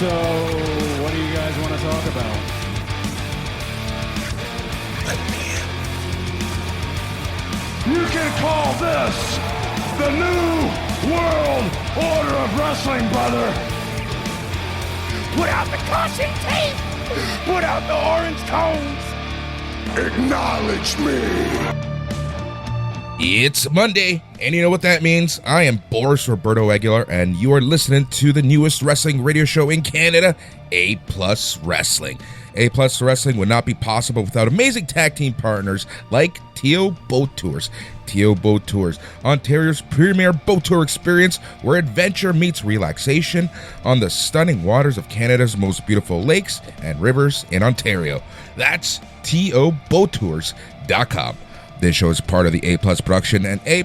So, what do you guys want to talk about? You can call this the New World Order of Wrestling, brother. Put out the caution tape. Put out the orange cones. Acknowledge me. It's Monday, and you know what that means. I am Boris Roberto Aguilar, and you are listening to the newest wrestling radio show in Canada, A+ Wrestling. A+ Wrestling would not be possible without amazing tag team partners like TO Boat Tours. TO Boat Tours, Ontario's premier boat tour experience where adventure meets relaxation on the stunning waters of Canada's most beautiful lakes and rivers in Ontario. That's toboattours.com. This show is part of the A+ Production and A+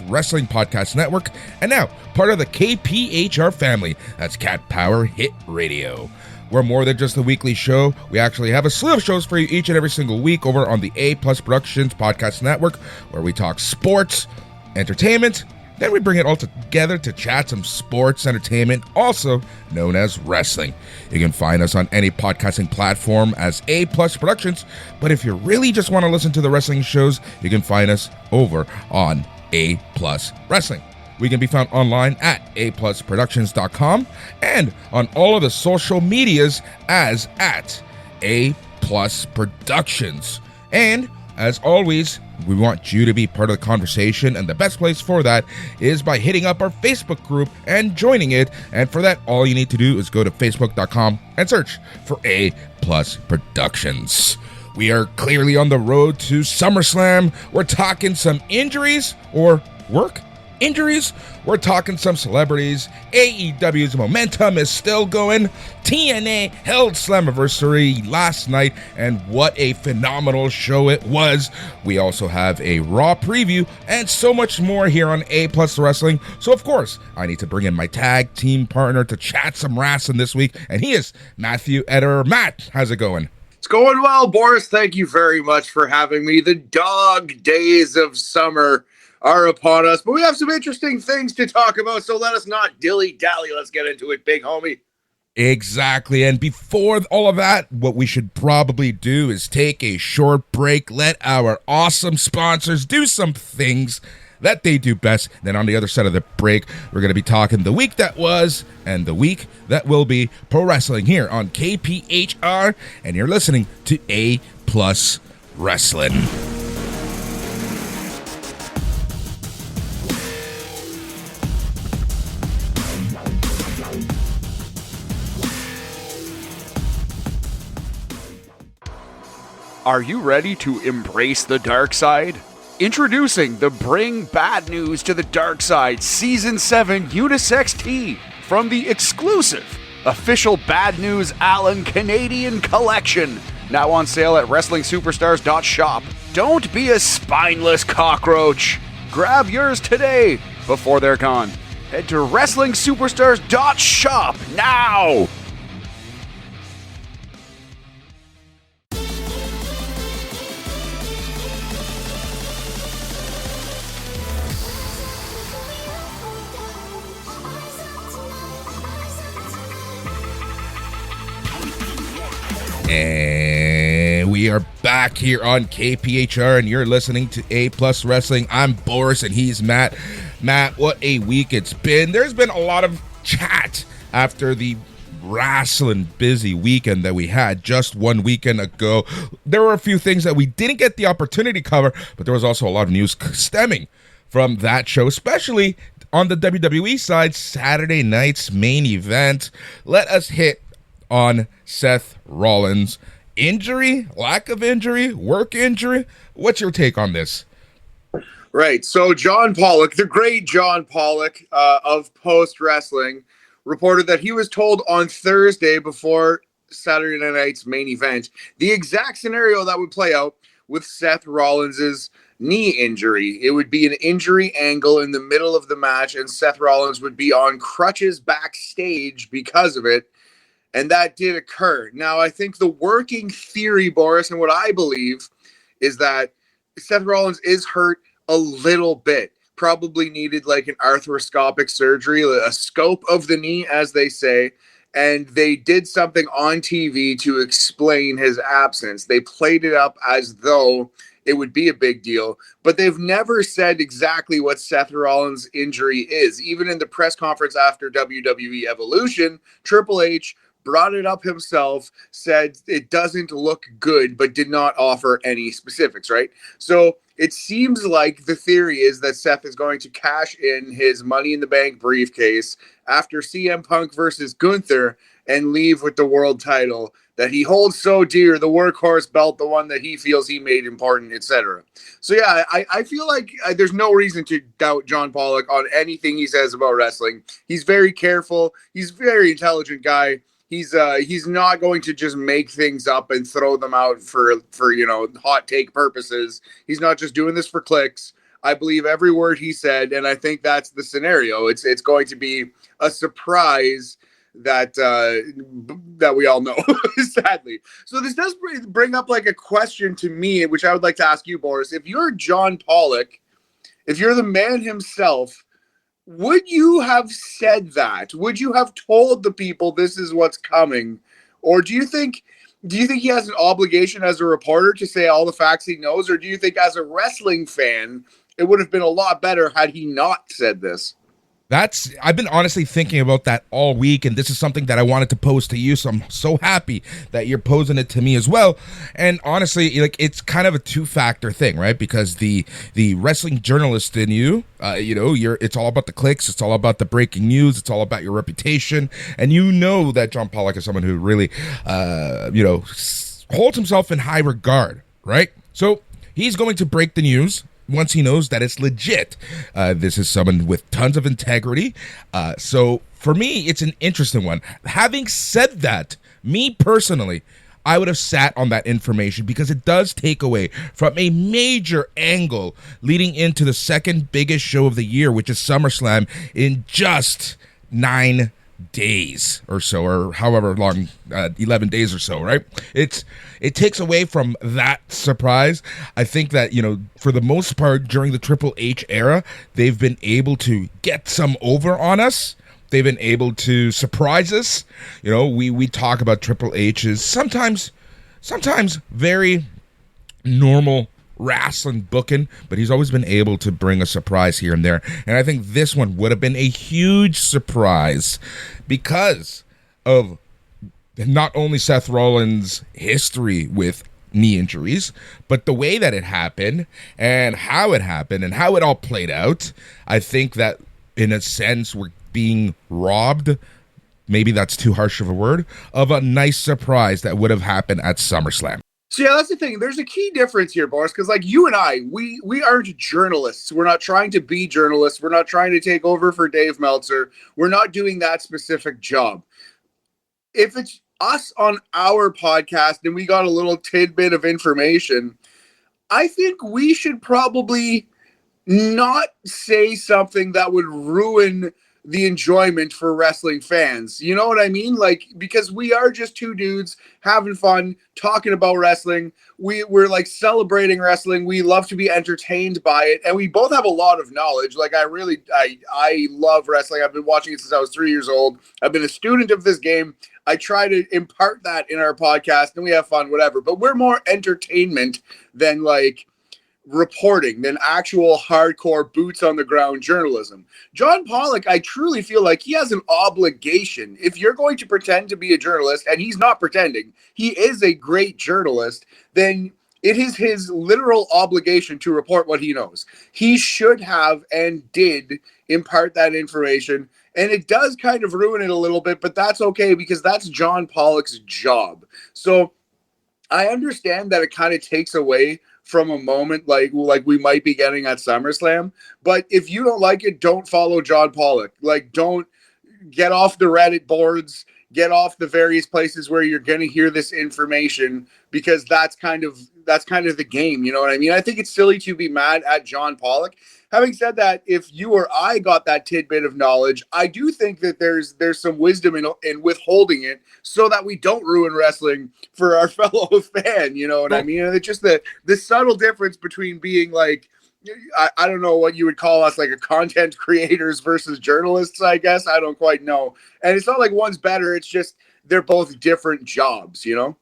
Wrestling Podcast Network, and now part of the KPHR family. That's Cat Power Hit Radio. We're more than just a weekly show. We actually have a slew of shows for you each and every single week over on the A+ Productions Podcast Network, where we talk sports, entertainment, then we bring it all together to chat some sports entertainment, also known as wrestling. You can find us on any podcasting platform as A+ Productions, but if you really just want to listen to the wrestling shows, you can find us over on A+ Wrestling. We can be found online at aplusproductions.com and on all of the social medias as at A+ Productions. And as always, we want you to be part of the conversation, and the best place for that is by hitting up our Facebook group and joining it. And for that, all you need to do is go to facebook.com and search for A+ Productions. We are clearly on the road to SummerSlam. We're talking some injuries or work injuries. We're talking some celebrities. AEW's momentum is still going. TNA held Slammiversary last night, and what a phenomenal show it was. We also have a Raw preview and so much more here on A+ Wrestling. So of course, I need to bring in my tag team partner to chat some wrestling this week, and he is Matthew Ederer. Matt, how's it going? It's going well, Boris. Thank you very much for having me. The dog days of summer are upon us, but we have some interesting things to talk about, so let us not dilly-dally. Let's get into it, big homie. Exactly, and before all of that, what we should probably do is take a short break, let our awesome sponsors do some things that they do best. Then on the other side of the break, we're going to be talking the week that was and the week that will be pro wrestling here on KPHR, and you're listening to A+ Wrestling. Are you ready to embrace the dark side? Introducing the Bring Bad News to the Dark Side Season 7 Unisex Tee from the exclusive official Bad News Allen Canadian Collection. Now on sale at WrestlingSuperstars.shop. Don't be a spineless cockroach. Grab yours today before they're gone. Head to WrestlingSuperstars.shop now. And we are back here on KPHR, and you're listening to A+ Wrestling. I'm Boris, and he's Matt. Matt, what a week it's been. There's been a lot of chat after the wrestling busy weekend that we had just one weekend ago. There were a few things that we didn't get the opportunity to cover, but there was also a lot of news stemming from that show, especially on the WWE side, Saturday night's main event. Let us hit on Seth Rollins. Injury, lack of injury, work injury. What's your take on this? Right. So John Pollock, the great John Pollock of Post Wrestling, reported that he was told on Thursday before Saturday night's main event the exact scenario that would play out with Seth Rollins's knee injury. It would be an injury angle in the middle of the match, and Seth Rollins would be on crutches backstage because of it. And that did occur. Now, I think the working theory, Boris, and what I believe is that Seth Rollins is hurt a little bit. Probably needed like an arthroscopic surgery, a scope of the knee, as they say. and they did something on TV to explain his absence. They played it up as though it would be a big deal, but they've never said exactly what Seth Rollins' injury is. Even in the press conference after WWE Evolution, Triple H brought it up himself, said it doesn't look good, but did not offer any specifics, right? So it seems like the theory is that Seth is going to cash in his Money in the Bank briefcase after CM Punk versus Gunther and leave with the world title that he holds so dear, the workhorse belt, the one that he feels he made important, etc. So yeah, I feel like there's no reason to doubt John Pollock on anything he says about wrestling. He's very careful. He's a very intelligent guy. He's not going to just make things up and throw them out for hot take purposes. He's not just doing this for clicks. I believe every word he said, and I think that's the scenario. It's going to be a surprise that we all know, sadly. So this does bring up like a question to me, which I would like to ask you, Boris. If you're John Pollock, if you're the man himself, would you have said that? Would you have told the people this is what's coming? Or do you think he has an obligation as a reporter to say all the facts he knows? Or do you think as a wrestling fan, it would have been a lot better had he not said this? I've been honestly thinking about that all week, and this is something that I wanted to pose to you, so I'm so happy that you're posing it to me as well. And honestly, like, it's kind of a two-factor thing, right? Because the wrestling journalist in you, it's all about the clicks, it's all about the breaking news, it's all about your reputation, and you know that John Pollock is someone who really, holds himself in high regard, right? So he's going to break the news once he knows that it's legit. This is someone with tons of integrity. So for me, it's an interesting one. Having said that, me personally, I would have sat on that information because it does take away from a major angle leading into the second biggest show of the year, which is SummerSlam, in just 9 days or so, or however long, 11 days or so, right? It takes away from that surprise. I think that, for the most part during the Triple H era, they've been able to get some over on us. They've been able to surprise us. We talk about Triple H's sometimes very normal wrestling booking, but he's always been able to bring a surprise here and there. And I think this one would have been a huge surprise because of not only Seth Rollins' history with knee injuries, but the way that it happened and how it all played out. I think that in a sense we're being robbed, maybe that's too harsh of a word, of a nice surprise that would have happened at SummerSlam. So yeah, that's the thing. There's a key difference here, Boris, because like you and I, we aren't journalists. We're not trying to be journalists. We're not trying to take over for Dave Meltzer. We're not doing that specific job. If it's us on our podcast and we got a little tidbit of information, I think we should probably not say something that would ruin the enjoyment for wrestling fans. You know what I mean? Like, because we are just two dudes having fun, talking about wrestling. We're like celebrating wrestling. We love to be entertained by it. And we both have a lot of knowledge. Like, I love wrestling. I've been watching it since I was 3 years old. I've been a student of this game. I try to impart that in our podcast and we have fun, whatever. But we're more entertainment than like reporting, than actual hardcore boots on the ground journalism. John Pollock, I truly feel like he has an obligation. If you're going to pretend to be a journalist, and he's not pretending, he is a great journalist, then it is his literal obligation to report what he knows. He should have and did impart that information, and it does kind of ruin it a little bit, but that's okay because that's John Pollock's job. So I understand that it kind of takes away from a moment like we might be getting at SummerSlam. But if you don't like it, don't follow John Pollock. Like, don't get off the Reddit boards, get off the various places where you're going to hear this information, because that's kind of the game. You know what I mean? I think it's silly to be mad at John Pollock. Having said that, if you or I got that tidbit of knowledge, I do think that there's some wisdom in withholding it so that we don't ruin wrestling for our fellow fan. You know what I mean? And it's just the subtle difference between being like, I don't know what you would call us, like a content creators versus journalists, I guess. I don't quite know. And it's not like one's better. It's just they're both different jobs, you know?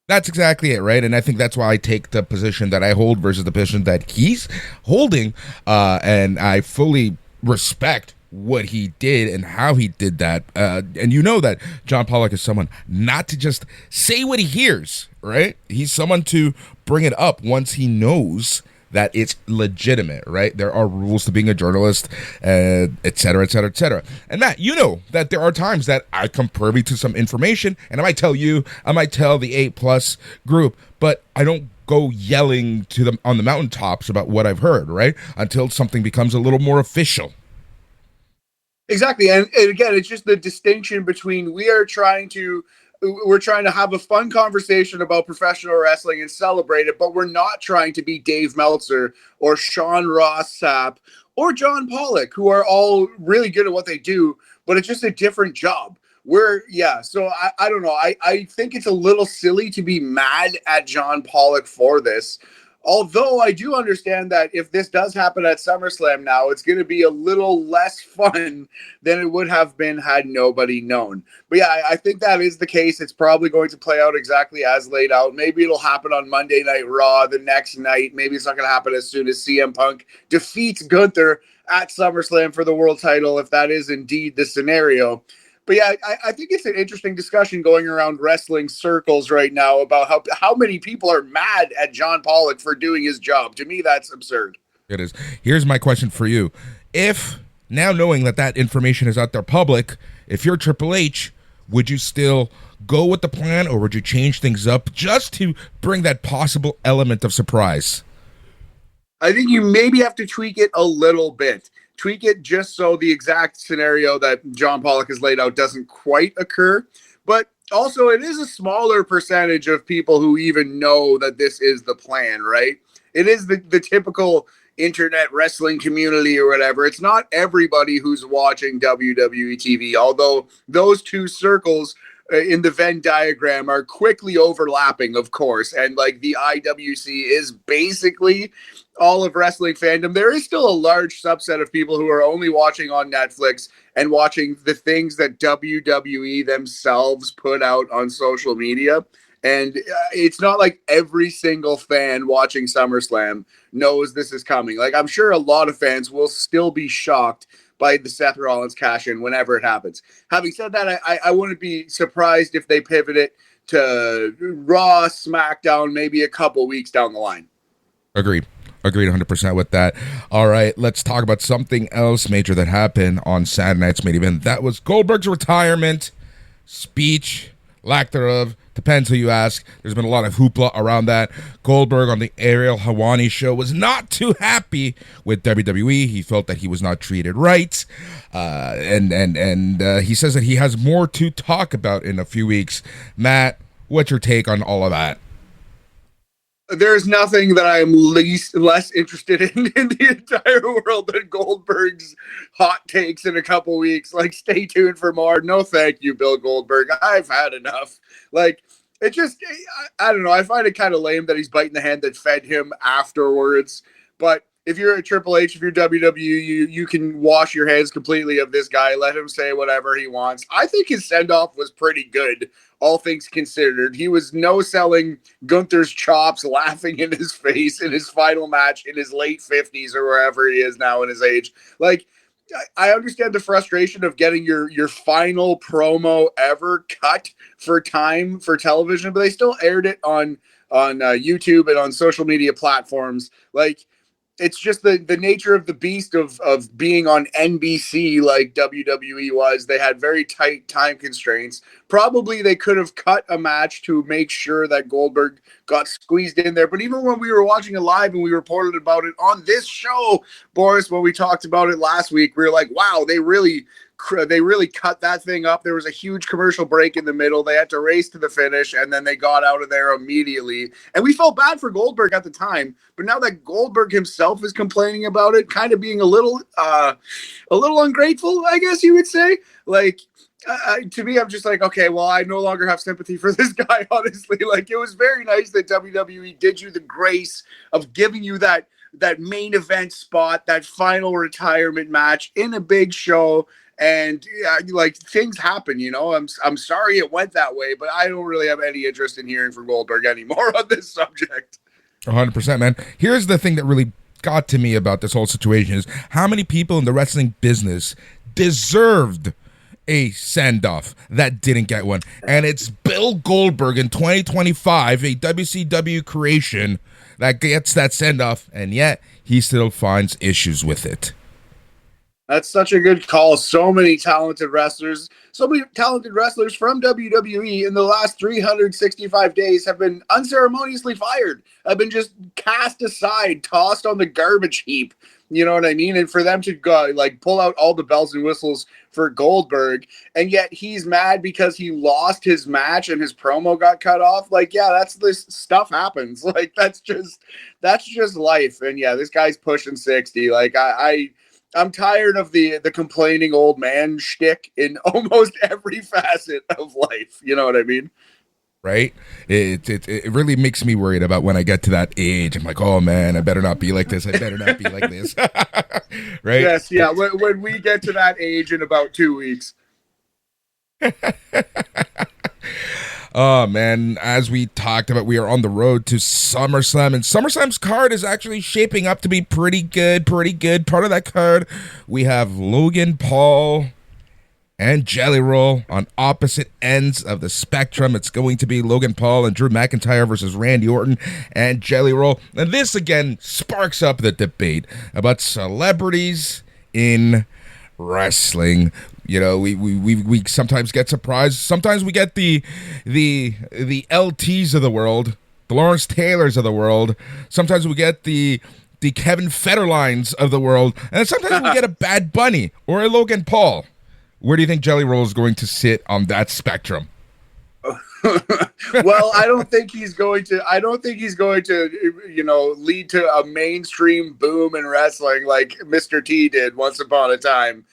That's exactly it, right? And I think that's why I take the position that I hold versus the position that he's holding. And I fully respect what he did and how he did that. And you know that John Pollock is someone not to just say what he hears, right? He's someone to bring it up once he knows that it's legitimate, right? There are rules to being a journalist, et cetera, et cetera, et cetera. And Matt, you know that there are times that I come privy to some information, and I might tell you, I might tell the 8+ group, but I don't go yelling to them on the mountaintops about what I've heard, right? Until something becomes a little more official. Exactly. And again, it's just the distinction between we're trying to have a fun conversation about professional wrestling and celebrate it, but we're not trying to be Dave Meltzer or Sean Ross Sapp or John Pollock, who are all really good at what they do, but it's just a different job. So I don't know. I think it's a little silly to be mad at John Pollock for this. Although I do understand that if this does happen at SummerSlam now, it's going to be a little less fun than it would have been had nobody known. But yeah, I think that is the case. It's probably going to play out exactly as laid out. Maybe it'll happen on Monday Night Raw the next night. Maybe it's not going to happen as soon as CM Punk defeats Gunther at SummerSlam for the world title, if that is indeed the scenario. But yeah, I think it's an interesting discussion going around wrestling circles right now about how many people are mad at John Pollock for doing his job. To me, that's absurd. It is. Here's my question for you. If, now knowing that information is out there public, if you're Triple H, would you still go with the plan, or would you change things up just to bring that possible element of surprise? I think you maybe have to tweak it a little bit. Tweak it just so the exact scenario that John Pollock has laid out doesn't quite occur. But also, it is a smaller percentage of people who even know that this is the plan, right? It is the typical internet wrestling community or whatever. It's not everybody who's watching WWE TV, although those two circles in the Venn diagram are quickly overlapping, of course. And like the IWC is basically all of wrestling fandom. There is still a large subset of people who are only watching on Netflix and watching the things that WWE themselves put out on social media. And it's not like every single fan watching SummerSlam knows this is coming. Like, I'm sure a lot of fans will still be shocked by the Seth Rollins cash-in whenever it happens. Having said that, I wouldn't be surprised if they pivot it to Raw, SmackDown, maybe a couple weeks down the line. Agreed 100% with that. All right, let's talk about something else major that happened on Saturday night's main event. That was Goldberg's retirement speech, lack thereof. Depends who you ask. There's been a lot of hoopla around that. Goldberg on the Ariel Helwani show was not too happy with WWE. He felt that he was not treated right. And he says that he has more to talk about in a few weeks. Matt, what's your take on all of that? There's nothing that I'm less interested in the entire world than Goldberg's hot takes in a couple weeks. Like, stay tuned for more. No, thank you, Bill Goldberg. I've had enough. Like, it just, I don't know. I find it kind of lame that he's biting the hand that fed him afterwards. But if you're a Triple H, if you're WWE, you can wash your hands completely of this guy. Let him say whatever he wants. I think his send-off was pretty good, all things considered. He was no-selling Gunther's chops, laughing in his face in his final match in his late 50s or wherever he is now in his age. Like, I understand the frustration of getting your final promo ever cut for time for television, but they still aired it on YouTube and on social media platforms. Like, it's just the nature of the beast of being on NBC like WWE was. They had very tight time constraints. Probably they could have cut a match to make sure that Goldberg got squeezed in there. But even when we were watching it live and we reported about it on this show, Boris, when we talked about it last week, we were like, wow, they really cut that thing up. There was a huge commercial break in the middle. They had to race to the finish, and then they got out of there immediately. And we felt bad for Goldberg at the time, but now that Goldberg himself is complaining about it, kind of being a little ungrateful, I guess you would say. Like, to me, I'm just like, okay, well, I no longer have sympathy for this guy, honestly. Like, it was very nice that WWE did you the grace of giving you that that main event spot, that final retirement match in a big show. And like things happen, you know. I'm sorry it went that way, but I don't really have any interest in hearing from Goldberg anymore on this subject. 100%, man. Here's the thing that really got to me about this whole situation is how many people in the wrestling business deserved a send-off that didn't get one. And it's Bill Goldberg in 2025, a WCW creation, that gets that send-off, and yet he still finds issues with it. That's such a good call. So many talented wrestlers from WWE in the last 365 days have been unceremoniously fired, have been just cast aside, tossed on the garbage heap. You know what I mean? And for them to go, like, pull out all the bells and whistles for Goldberg, and yet he's mad because he lost his match and his promo got cut off. Like, yeah, that's this stuff happens. Like, that's just life. And yeah, this guy's pushing 60. Like, I'm tired of the complaining old man shtick in almost every facet of life. You know what I mean? Right? It really makes me worried about when I get to that age. I'm like, oh man, I better not be like this. I better not be like this. Right? Yes, yeah. When we get to that age in about 2 weeks. Oh man, as we talked about, we are on the road to SummerSlam, and SummerSlam's card is actually shaping up to be pretty good. Part of that card, we have Logan Paul and Jelly Roll on opposite ends of the spectrum. It's going to be Logan Paul and Drew McIntyre versus Randy Orton and Jelly Roll. And this again sparks up the debate about celebrities in wrestling. You know, we sometimes get surprised. Sometimes we get the LTs of the world, the Lawrence Taylors of the world. Sometimes we get the Kevin Federlines of the world, and sometimes we get a Bad Bunny or a Logan Paul. Where do you think Jelly Roll is going to sit on that spectrum? Well, I don't think he's going to, you know, lead to a mainstream boom in wrestling like Mr. T did once upon a time.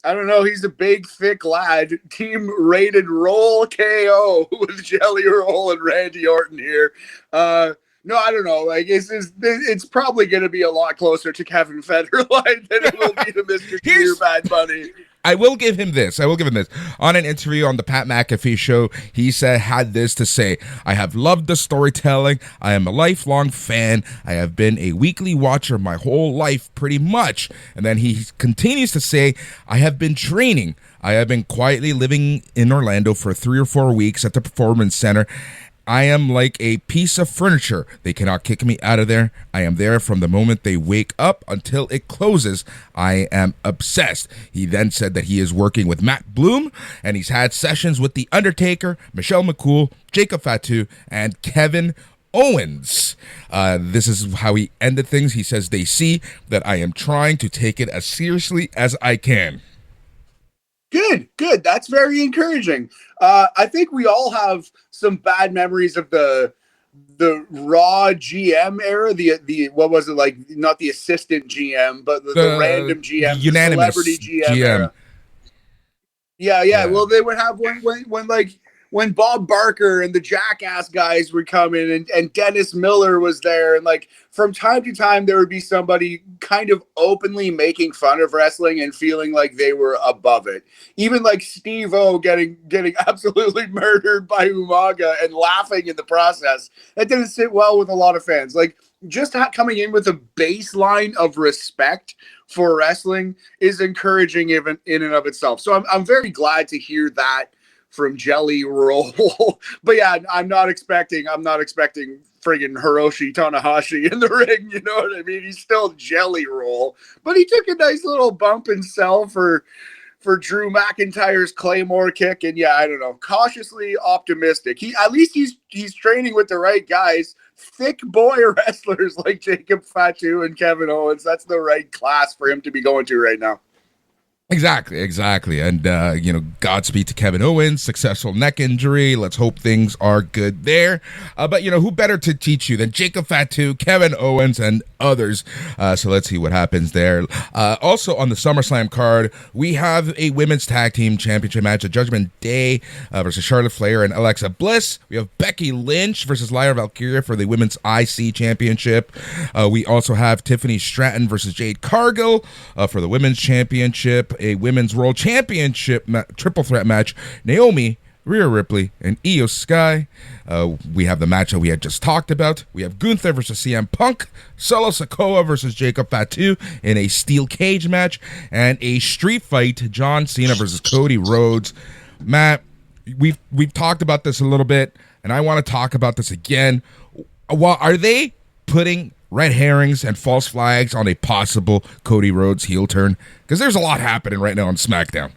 I don't know. He's a big, thick lad. Team rated roll KO with Jelly Roll and Randy Orton here. No, I don't know. Like, it's probably going to be a lot closer to Kevin Federline than it will be to Mr. T or Bad Bunny. I will give him this. On an interview on the Pat McAfee show, he had this to say: I have loved the storytelling. I am a lifelong fan. I have been a weekly watcher my whole life, pretty much. And then he continues to say, I have been training. I have been quietly living in Orlando for 3 or 4 weeks at the Performance Center. I am like a piece of furniture. They cannot kick me out of there. I am there from the moment they wake up until it closes. I am obsessed. He then said that he is working with Matt Bloom, and he's had sessions with The Undertaker, Michelle McCool, Jacob Fatu, and Kevin Owens. This is how he ended things. He says, they see that I am trying to take it as seriously as I can. Good. That's very encouraging. I think we all have some bad memories of the Raw GM era. The what was it like? Not the assistant GM, but the random GM, unanimous celebrity GM era. Yeah. Well, they would have when Bob Barker and the Jackass guys would come in and Dennis Miller was there, and like from time to time there would be somebody kind of openly making fun of wrestling and feeling like they were above it. Even like Steve-O getting absolutely murdered by Umaga and laughing in the process. That didn't sit well with a lot of fans. Like just coming in with a baseline of respect for wrestling is encouraging even in and of itself. So I'm very glad to hear that from Jelly Roll. But yeah, I'm not expecting friggin' Hiroshi Tanahashi in the ring, you know what I mean? He's still Jelly Roll. But he took a nice little bump and sell for Drew McIntyre's Claymore kick, and yeah, I don't know, cautiously optimistic. He's training with the right guys, thick boy wrestlers like Jacob Fatu and Kevin Owens. That's the right class for him to be going to right now. Exactly. And, Godspeed to Kevin Owens, successful neck injury. Let's hope things are good there. But, who better to teach you than Jacob Fatu, Kevin Owens, and others? So let's see what happens there. Also on the SummerSlam card, we have a women's tag team championship match at Judgment Day versus Charlotte Flair and Alexa Bliss. We have Becky Lynch versus Lyra Valkyria for the women's IC championship. We also have Tiffany Stratton versus Jade Cargill for the women's championship. A women's world championship triple threat match, Naomi, Rhea Ripley, and Io Sky. We have the match that we had just talked about. We have Gunther versus CM Punk, Solo Sikoa versus Jacob Fatu in a steel cage match, and a street fight, John Cena versus Cody Rhodes. Matt, we've talked about this a little bit, and I want to talk about this again. Are they putting red herrings and false flags on a possible Cody Rhodes heel turn? Because there's a lot happening right now on SmackDown.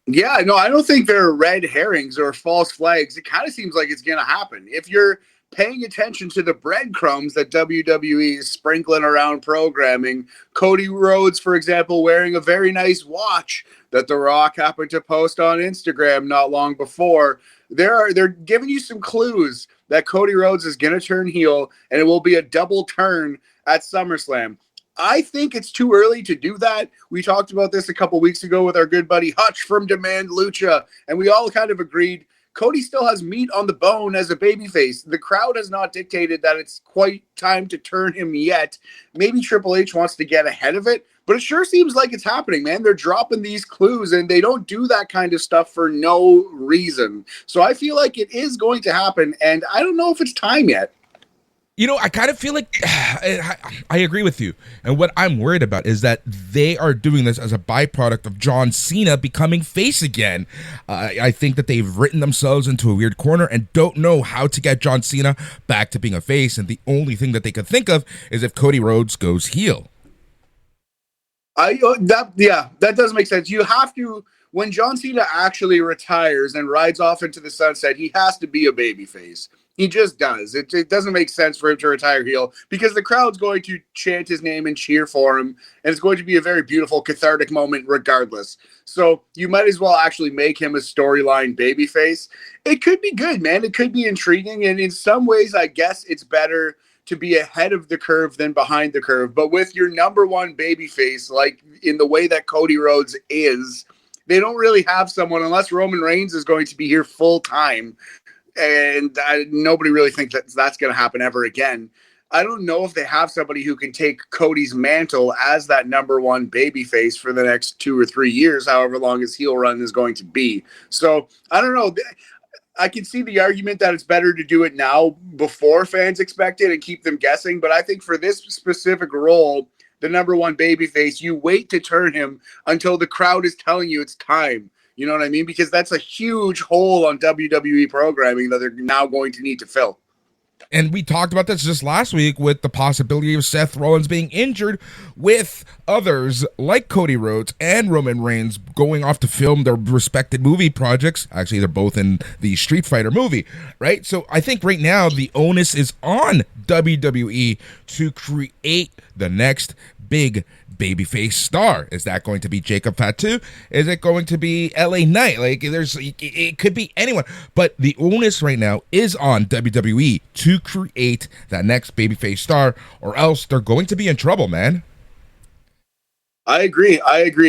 Yeah, no, I don't think there are red herrings or false flags. It kind of seems like it's going to happen. If you're paying attention to the breadcrumbs that WWE is sprinkling around programming, Cody Rhodes, for example, wearing a very nice watch that The Rock happened to post on Instagram not long before, they're giving you some clues that Cody Rhodes is going to turn heel, and it will be a double turn at SummerSlam. I think it's too early to do that. We talked about this a couple weeks ago with our good buddy Hutch from Demand Lucha, and we all kind of agreed Cody still has meat on the bone as a babyface. The crowd has not dictated that it's quite time to turn him yet. Maybe Triple H wants to get ahead of it, but it sure seems like it's happening, man. They're dropping these clues, and they don't do that kind of stuff for no reason. So I feel like it is going to happen, and I don't know if it's time yet. I kind of feel like I agree with you. And what I'm worried about is that they are doing this as a byproduct of John Cena becoming face again. I think that they've written themselves into a weird corner and don't know how to get John Cena back to being a face. And the only thing that they could think of is if Cody Rhodes goes heel. That does make sense. You have to, when John Cena actually retires and rides off into the sunset, he has to be a babyface. He just does. It doesn't make sense for him to retire heel because the crowd's going to chant his name and cheer for him, and it's going to be a very beautiful, cathartic moment regardless. So you might as well actually make him a storyline babyface. It could be good, man. It could be intriguing, and in some ways, I guess it's better to be ahead of the curve than behind the curve. But with your number one babyface, like in the way that Cody Rhodes is, they don't really have someone unless Roman Reigns is going to be here full time. And nobody really thinks that's going to happen ever again. I don't know if they have somebody who can take Cody's mantle as that number one babyface for the next 2 or 3 years, however long his heel run is going to be. So I don't know. I can see the argument that it's better to do it now before fans expect it and keep them guessing. But I think for this specific role, the number one babyface, you wait to turn him until the crowd is telling you it's time. You know what I mean? Because that's a huge hole on WWE programming that they're now going to need to fill. And we talked about this just last week with the possibility of Seth Rollins being injured, with others like Cody Rhodes and Roman Reigns going off to film their respected movie projects. Actually, they're both in the Street Fighter movie, right? So I think right now the onus is on WWE to create the next big babyface star. Is that going to be Jacob Fatu? Is it going to be LA Knight? It could be anyone, but the onus right now is on WWE to create that next babyface star, or else they're going to be in trouble, man. I agree.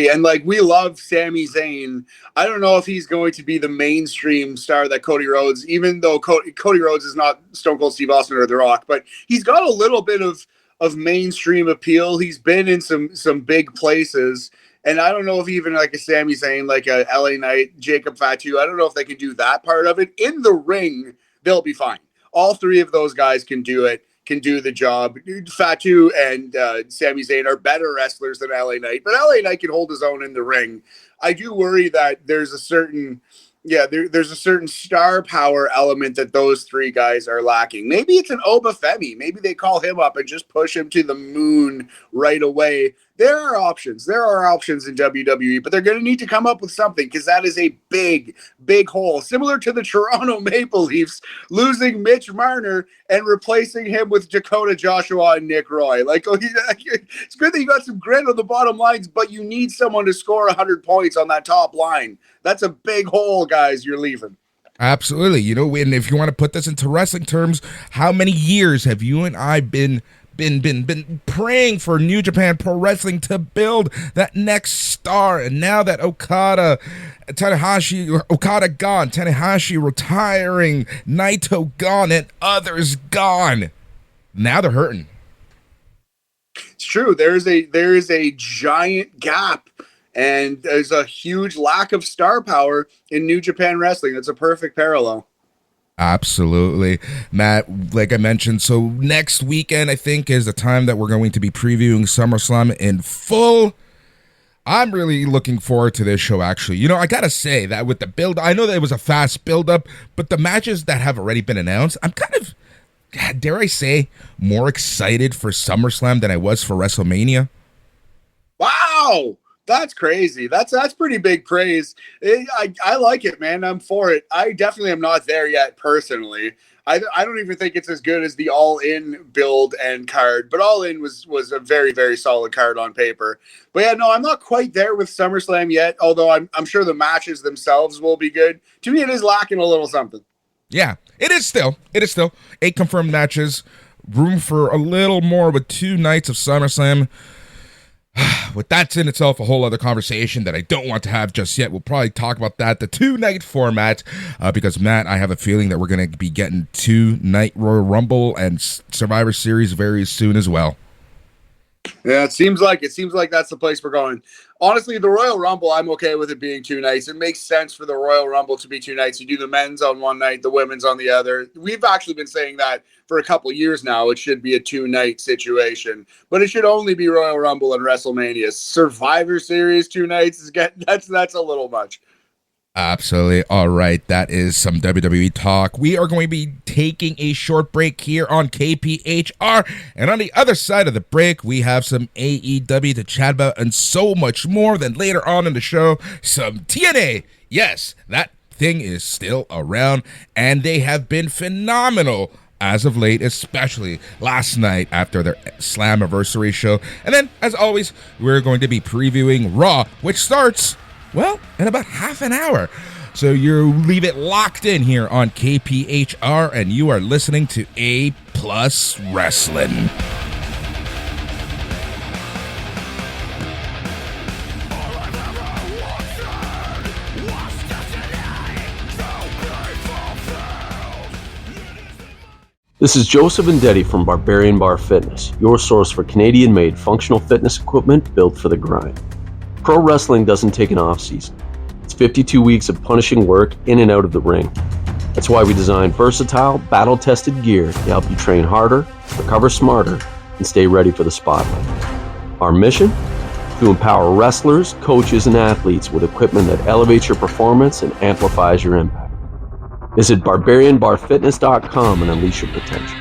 And we love Sami Zayn. I don't know if he's going to be the mainstream star that Cody Rhodes, even though Cody Rhodes is not Stone Cold Steve Austin or The Rock, but he's got a little bit of mainstream appeal. He's been in some big places, and I don't know if even like a Sami Zayn, like a LA Knight, Jacob Fatu, I don't know if they can do that part of it. In the ring, they'll be fine. All three of those guys can do it, can do the job. Fatu and Sami Zayn are better wrestlers than LA Knight, but LA Knight can hold his own in the ring. I do worry that there's a certain star power element that those three guys are lacking. Maybe it's an Obafemi. Maybe they call him up and just push him to the moon right away. There are options. There are options in WWE, but they're going to need to come up with something because that is a big, big hole. Similar to the Toronto Maple Leafs losing Mitch Marner and replacing him with Dakota Joshua and Nick Roy. Like, it's good that you got some grit on the bottom lines, but you need someone to score 100 points on that top line. That's a big hole, guys, you're leaving. Absolutely. You know, and if you want to put this into wrestling terms, how many years have you and I been praying for New Japan Pro Wrestling to build that next star? And now that Okada gone, Tanahashi retiring, Naito gone, and others gone, now they're hurting. It's true. There is a giant gap, and there's a huge lack of star power in New Japan Wrestling. That's a perfect parallel. Absolutely, Matt, like I mentioned, so next weekend I think is the time that we're going to be previewing SummerSlam in full. I'm really looking forward to this show, actually. You know, I gotta say that with the build, I know that it was a fast build up, but the matches that have already been announced, I'm kind of, dare I say, more excited for SummerSlam than I was for WrestleMania. Wow, that's crazy. That's pretty big praise. I like it, man. I'm for it. I definitely am not there yet personally. I don't even think it's as good as the All In build and card, but All In was a very, very solid card on paper. But yeah, no, I'm not quite there with SummerSlam yet, although I'm sure the matches themselves will be good. To me, it is lacking a little something. Yeah, it is still 8 confirmed matches, room for a little more with 2 nights of SummerSlam. But that's in itself a whole other conversation that I don't want to have just yet. We'll probably talk about that, the 2-night format, because, Matt, I have a feeling that we're going to be getting 2-night Royal Rumble and Survivor Series very soon as well. Yeah, it seems like that's the place we're going. Honestly, the Royal Rumble, I'm okay with it being 2 nights. It makes sense for the Royal Rumble to be 2 nights. You do the men's on one night, the women's on the other. We've actually been saying that for a couple years now. It should be a 2-night situation, but it should only be Royal Rumble and WrestleMania. Survivor Series 2 nights that's a little much. Absolutely. All right. That is some WWE talk. We are going to be taking a short break here on KPHR. And on the other side of the break, we have some AEW to chat about and so much more. Then later on in the show, some TNA. Yes, that thing is still around, and they have been phenomenal as of late, especially last night after their Slammiversary show. And then, as always, we're going to be previewing Raw, which starts, well, in about half an hour. So you leave it locked in here on KPHR, and you are listening to A Plus Wrestling. This is Joseph Vendetti from Barbarian Bar Fitness, your source for Canadian-made functional fitness equipment built for the grind. Pro wrestling doesn't take an off-season. It's 52 weeks of punishing work in and out of the ring. That's why we designed versatile, battle-tested gear to help you train harder, recover smarter, and stay ready for the spotlight. Our mission? To empower wrestlers, coaches, and athletes with equipment that elevates your performance and amplifies your impact. Visit barbarianbarfitness.com and unleash your potential.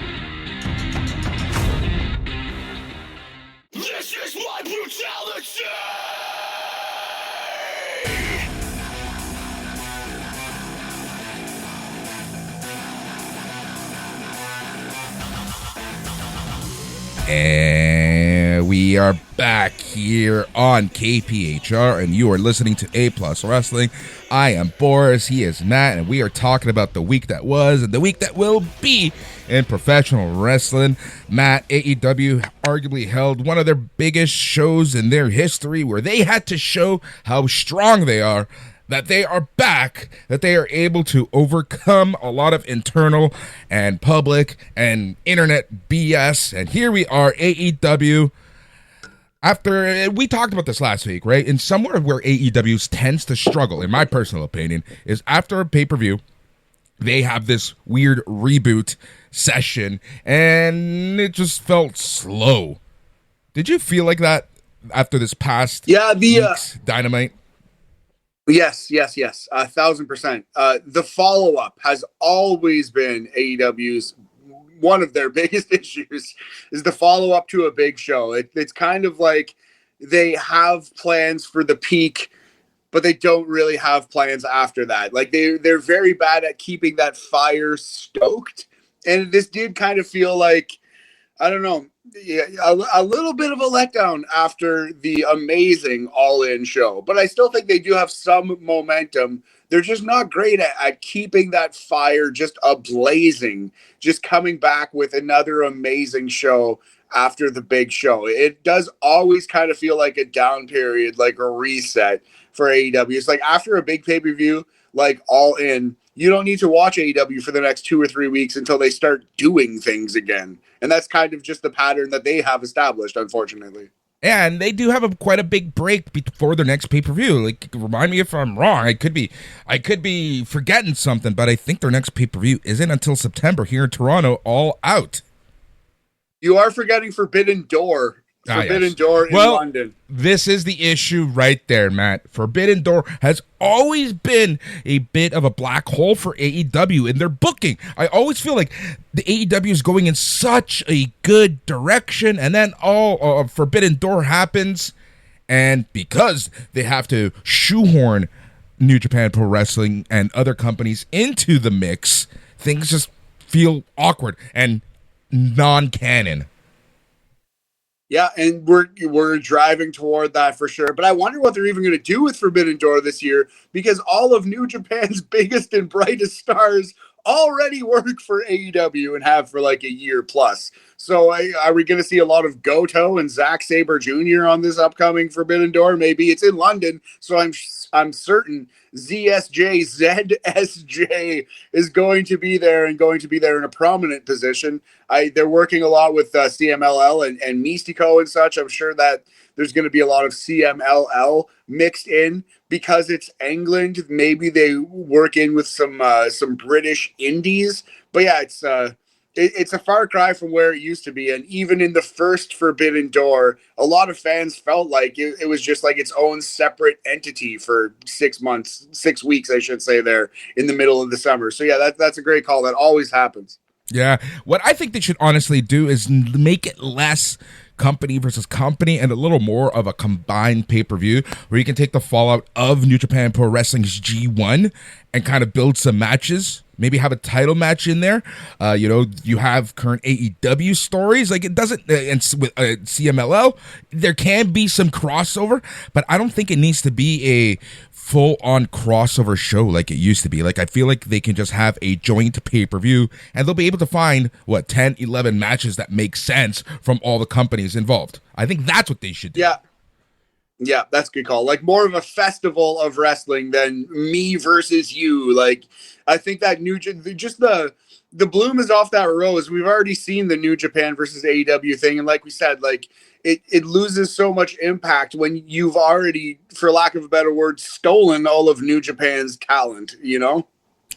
This is my brutality! And we are back here on KPHR, and you are listening to A Plus Wrestling. I am Boris, he is Matt, and we are talking about the week that was and the week that will be in professional wrestling. Matt, AEW arguably held one of their biggest shows in their history, where they had to show how strong they are, that they are back, that they are able to overcome a lot of internal and public and internet BS. And here we are, AEW. After, we talked about this last week, right? And somewhere where AEW tends to struggle, in my personal opinion, is after a pay-per-view, they have this weird reboot session, and it just felt slow. Did you feel like that after this past week's Dynamite? Yes, 1,000%. The follow-up has always been AEW's one of their biggest issues, is the follow-up to a big show. It's kind of like they have plans for the peak, but they don't really have plans after that. Like they're very bad at keeping that fire stoked. And this did kind of feel like, I don't know, a little bit of a letdown after the amazing All In show. But I still think they do have some momentum. They're just not great at keeping that fire just ablazing, just coming back with another amazing show after the big show. It does always kind of feel like a down period, like a reset for AEW. It's like after a big pay-per-view, like All In, you don't need to watch AEW for the next 2 or 3 weeks until they start doing things again. And that's kind of just the pattern that they have established, unfortunately. And they do have quite a big break before their next pay-per-view. Like, remind me if I'm wrong. I could be forgetting something, but I think their next pay-per-view isn't until September here in Toronto, All Out. You are forgetting Forbidden Door. Forbidden Door in London. This is the issue right there, Matt. Forbidden Door has always been a bit of a black hole for AEW in their booking. I always feel like the AEW is going in such a good direction, and then all Forbidden Door happens, and because they have to shoehorn New Japan Pro Wrestling and other companies into the mix, things just feel awkward and non-canon. Yeah, and we're driving toward that for sure. But I wonder what they're even going to do with Forbidden Door this year, because all of New Japan's biggest and brightest stars already work for AEW and have for like a year plus. So are we going to see a lot of Goto and Zack Sabre Jr. on this upcoming Forbidden Door? Maybe it's in London, so I'm certain ZSJ is going to be there and going to be there in a prominent position. They're working a lot with CMLL and Mystico and such. I'm sure that there's going to be a lot of CMLL mixed in because it's England. Maybe they work in with some British indies. But yeah, it's a far cry from where it used to be. And even in the first Forbidden Door, a lot of fans felt like it was just like its own separate entity for 6 weeks, I should say, there in the middle of the summer. So yeah, that's a great call. That always happens. Yeah. What I think they should honestly do is make it less company versus company and a little more of a combined pay-per-view where you can take the fallout of New Japan Pro Wrestling's G1 and kind of build some matches. Maybe have a title match in there. You have current AEW stories. Like it doesn't, and with CMLL, there can be some crossover, but I don't think it needs to be a full-on crossover show like it used to be. Like I feel like they can just have a joint pay-per-view and they'll be able to find 10, 11 matches that make sense from all the companies involved. I think that's what they should do. Yeah, that's a good call. Like more of a festival of wrestling than me versus you. Like I think that the bloom is off that rose. We've already seen the New Japan versus AEW thing, and like we said, like it loses so much impact when you've already, for lack of a better word, stolen all of New Japan's talent. You know.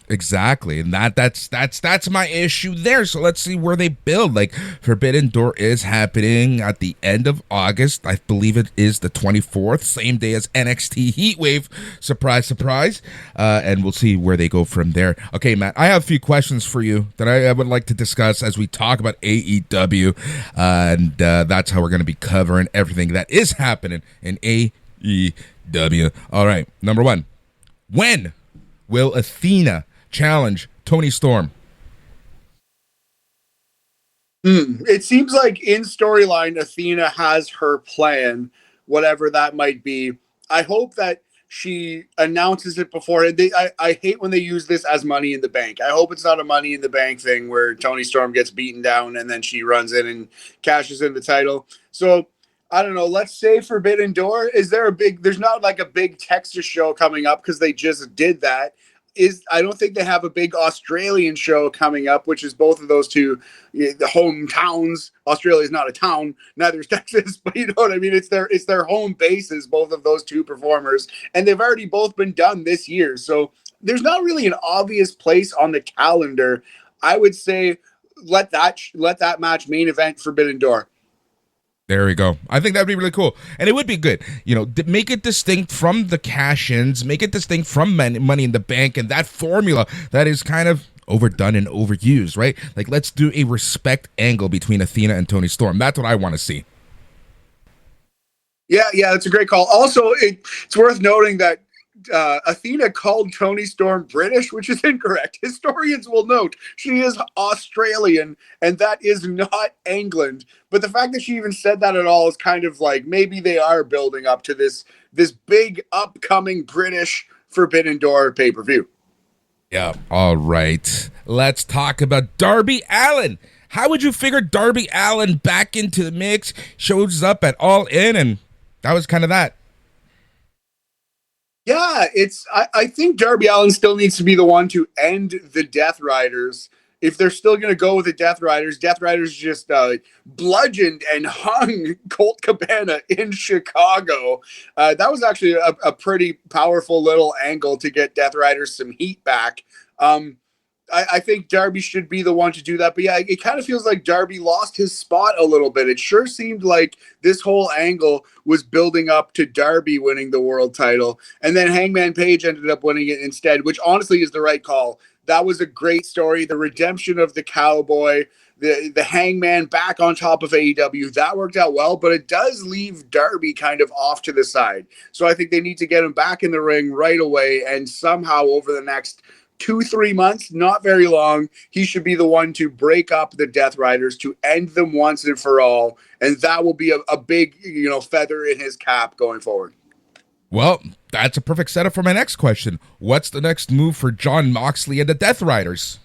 Exactly, and that's my issue there. So let's see where they build. Like Forbidden Door is happening at the end of August. I believe it is the 24th, same day as NXT Heatwave. Surprise, surprise. And we'll see where they go from there. Okay, Matt, I have a few questions for you that I would like to discuss as we talk about AEW, and that's how we're going to be covering everything that is happening in AEW. All right, number one, when will Athena challenge Toni Storm? It seems like in storyline, Athena has her plan, whatever that might be. I hope that she announces it beforehand. I hate when they use this as Money in the Bank. I hope it's not a Money in the Bank thing where Toni Storm gets beaten down and then she runs in and cashes in the title. So I don't know. Let's say Forbidden Door. There's not like a big Texas show coming up because they just did that. I don't think they have a big Australian show coming up, which is both of those two, the hometowns. Australia is not a town, neither is Texas, but you know what I mean? It's their home bases, both of those two performers, and they've already both been done this year. So there's not really an obvious place on the calendar. I would say let that match main event Forbidden Door. There we go. I think that would be really cool. And it would be good. Make it distinct from the cash-ins. Make it distinct from Money in the Bank and that formula that is kind of overdone and overused, right? Like, let's do a respect angle between Athena and Toni Storm. That's what I want to see. Yeah, that's a great call. Also, it's worth noting that Athena called Toni Storm British, which is incorrect. Historians will note she is Australian, and that is not England. But the fact that she even said that at all is kind of like maybe they are building up to this big upcoming British Forbidden Door pay-per-view. Yeah. All right. Let's talk about Darby Allin. How would you figure Darby Allin back into the mix, shows up at All In, and that was kind of that. Yeah, I think Darby Allin still needs to be the one to end the Death Riders. If they're still going to go with the Death Riders just bludgeoned and hung Colt Cabana in Chicago. That was actually a pretty powerful little angle to get Death Riders some heat back. I think Darby should be the one to do that. But yeah, it kind of feels like Darby lost his spot a little bit. It sure seemed like this whole angle was building up to Darby winning the world title. And then Hangman Page ended up winning it instead, which honestly is the right call. That was a great story. The redemption of the Cowboy, the Hangman back on top of AEW, that worked out well, but it does leave Darby kind of off to the side. So I think they need to get him back in the ring right away, and somehow over the next 2-3 months, not very long, he should be the one to break up the Death Riders, to end them once and for all, and that will be a big, feather in his cap going forward. Well, that's a perfect setup for my next question. What's the next move for Jon Moxley and the Death Riders?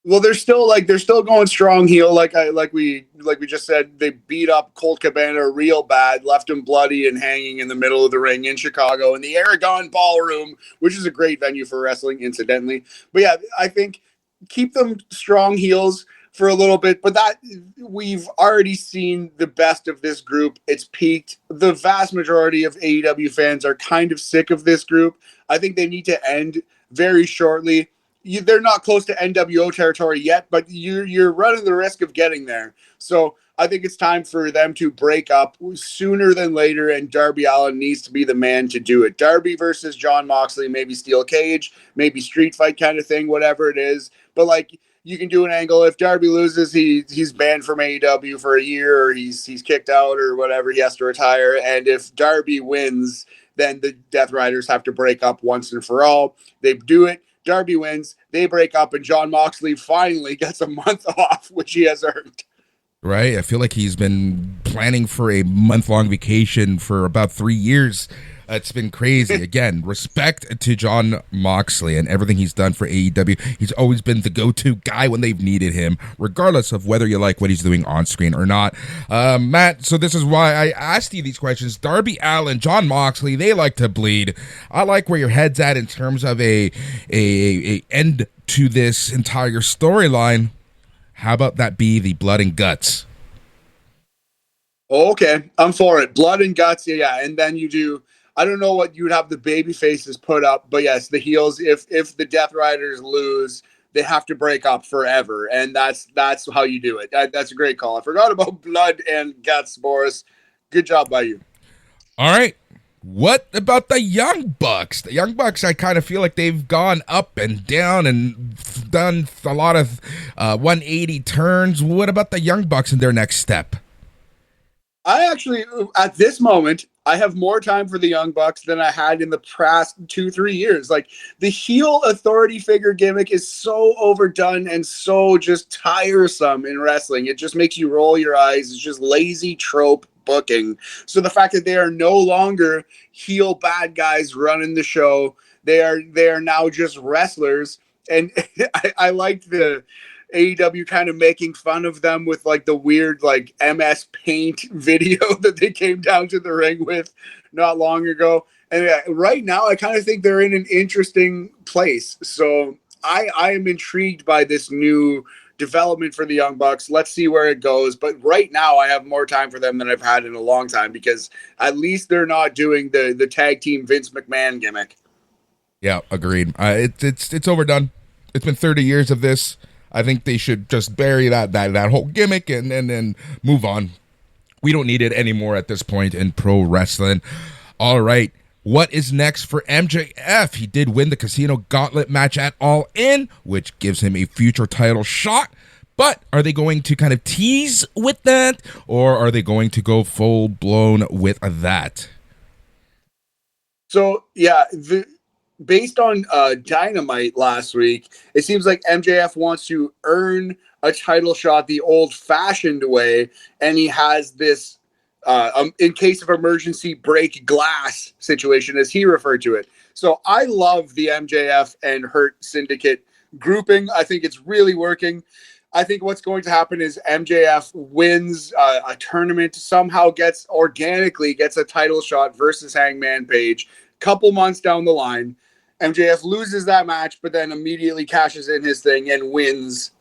Well, they're still going strong heel. Like we just said, they beat up Colt Cabana real bad, left him bloody and hanging in the middle of the ring in Chicago in the Aragon Ballroom, which is a great venue for wrestling, incidentally. But yeah, I think keep them strong heels for a little bit, but that we've already seen the best of this group. It's peaked. The vast majority of AEW fans are kind of sick of this group. I think they need to end very shortly. They're not close to NWO territory yet, but you're running the risk of getting there. So I think it's time for them to break up sooner than later, and Darby Allin needs to be the man to do it. Darby versus Jon Moxley, maybe steel cage, maybe street fight kind of thing, whatever it is. But you can do an angle. If Darby loses, he's banned from AEW for a year, or he's kicked out or whatever. He has to retire. And if Darby wins, then the Death Riders have to break up once and for all. They do it. Darby wins, they break up, and Jon Moxley finally gets a month off, which he has earned. Right? I feel like he's been planning for a month-long vacation for about 3 years. It's been crazy. Again, respect to Jon Moxley and everything he's done for AEW. He's always been the go-to guy when they've needed him, regardless of whether you like what he's doing on screen or not. Matt, so this is why I asked you these questions. Darby Allin, Jon Moxley, they like to bleed. I like where your head's at in terms of a end to this entire storyline. How about that be the blood and guts? Okay, I'm for it. Blood and guts, yeah. And then you do, I don't know what you would have the baby faces put up, but yes, the heels, if the Death Riders lose, they have to break up forever. And that's how you do it. That's a great call. I forgot about blood and guts, Boris. Good job by you. All right. What about the Young Bucks? The Young Bucks, I kind of feel like they've gone up and down and done a lot of 180 turns. What about the Young Bucks in their next step? I actually, at this moment, I have more time for the Young Bucks than I had in the past 2-3 years. Like, the heel authority figure gimmick is so overdone and so just tiresome in wrestling. It just makes you roll your eyes. It's just lazy trope booking. So the fact that they are no longer heel bad guys running the show, they are now just wrestlers. And I liked the AEW kind of making fun of them with the weird MS Paint video that they came down to the ring with not long ago. And right now I kind of think they're in an interesting place. So I am intrigued by this new development for the Young Bucks. Let's see where it goes. But right now I have more time for them than I've had in a long time, because at least they're not doing the tag team Vince McMahon gimmick. Yeah, agreed. It's overdone. It's been 30 years of this. I think they should just bury that whole gimmick and move on. We don't need it anymore at this point in pro wrestling. All right. What is next for MJF? He did win the Casino Gauntlet match at All In, which gives him a future title shot. But are they going to kind of tease with that, or are they going to go full blown with that? So yeah, based on Dynamite last week, it seems like MJF wants to earn a title shot the old-fashioned way, and he has this in case of emergency break glass situation, as he referred to it. So I love the MJF and Hurt Syndicate grouping. I think it's really working. I think what's going to happen is MJF wins a tournament, somehow organically gets a title shot versus Hangman Page. Couple months down the line, MJF loses that match, but then immediately cashes in his thing and wins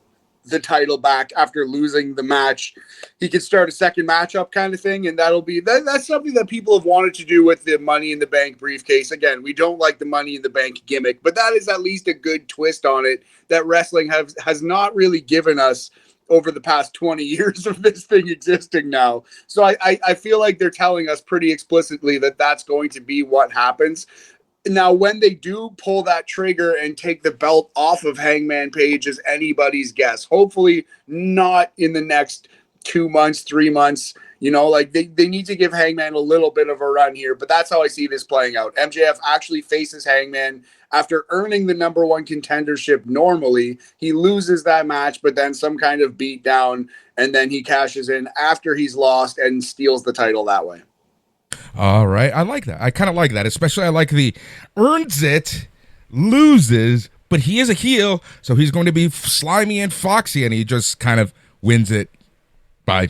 the title back after losing the match. He could start a second matchup kind of thing, and that's something that people have wanted to do with the Money in the Bank briefcase. Again, we don't like the Money in the Bank gimmick, but that is at least a good twist on it that wrestling has not really given us over the past 20 years of this thing existing now. So I feel like they're telling us pretty explicitly that that's going to be what happens. Now, when they do pull that trigger and take the belt off of Hangman Page is anybody's guess. Hopefully not in the next 2 months, 3 months. You know, like they need to give Hangman a little bit of a run here, but that's how I see this playing out. MJF actually faces Hangman after earning the number one contendership normally. He loses that match, but then some kind of beat down, and then he cashes in after he's lost and steals the title that way. All right. I like that. I kind of like that. Especially I like the earns it, loses, but he is a heel, so he's going to be slimy and foxy, and he just kind of wins it by,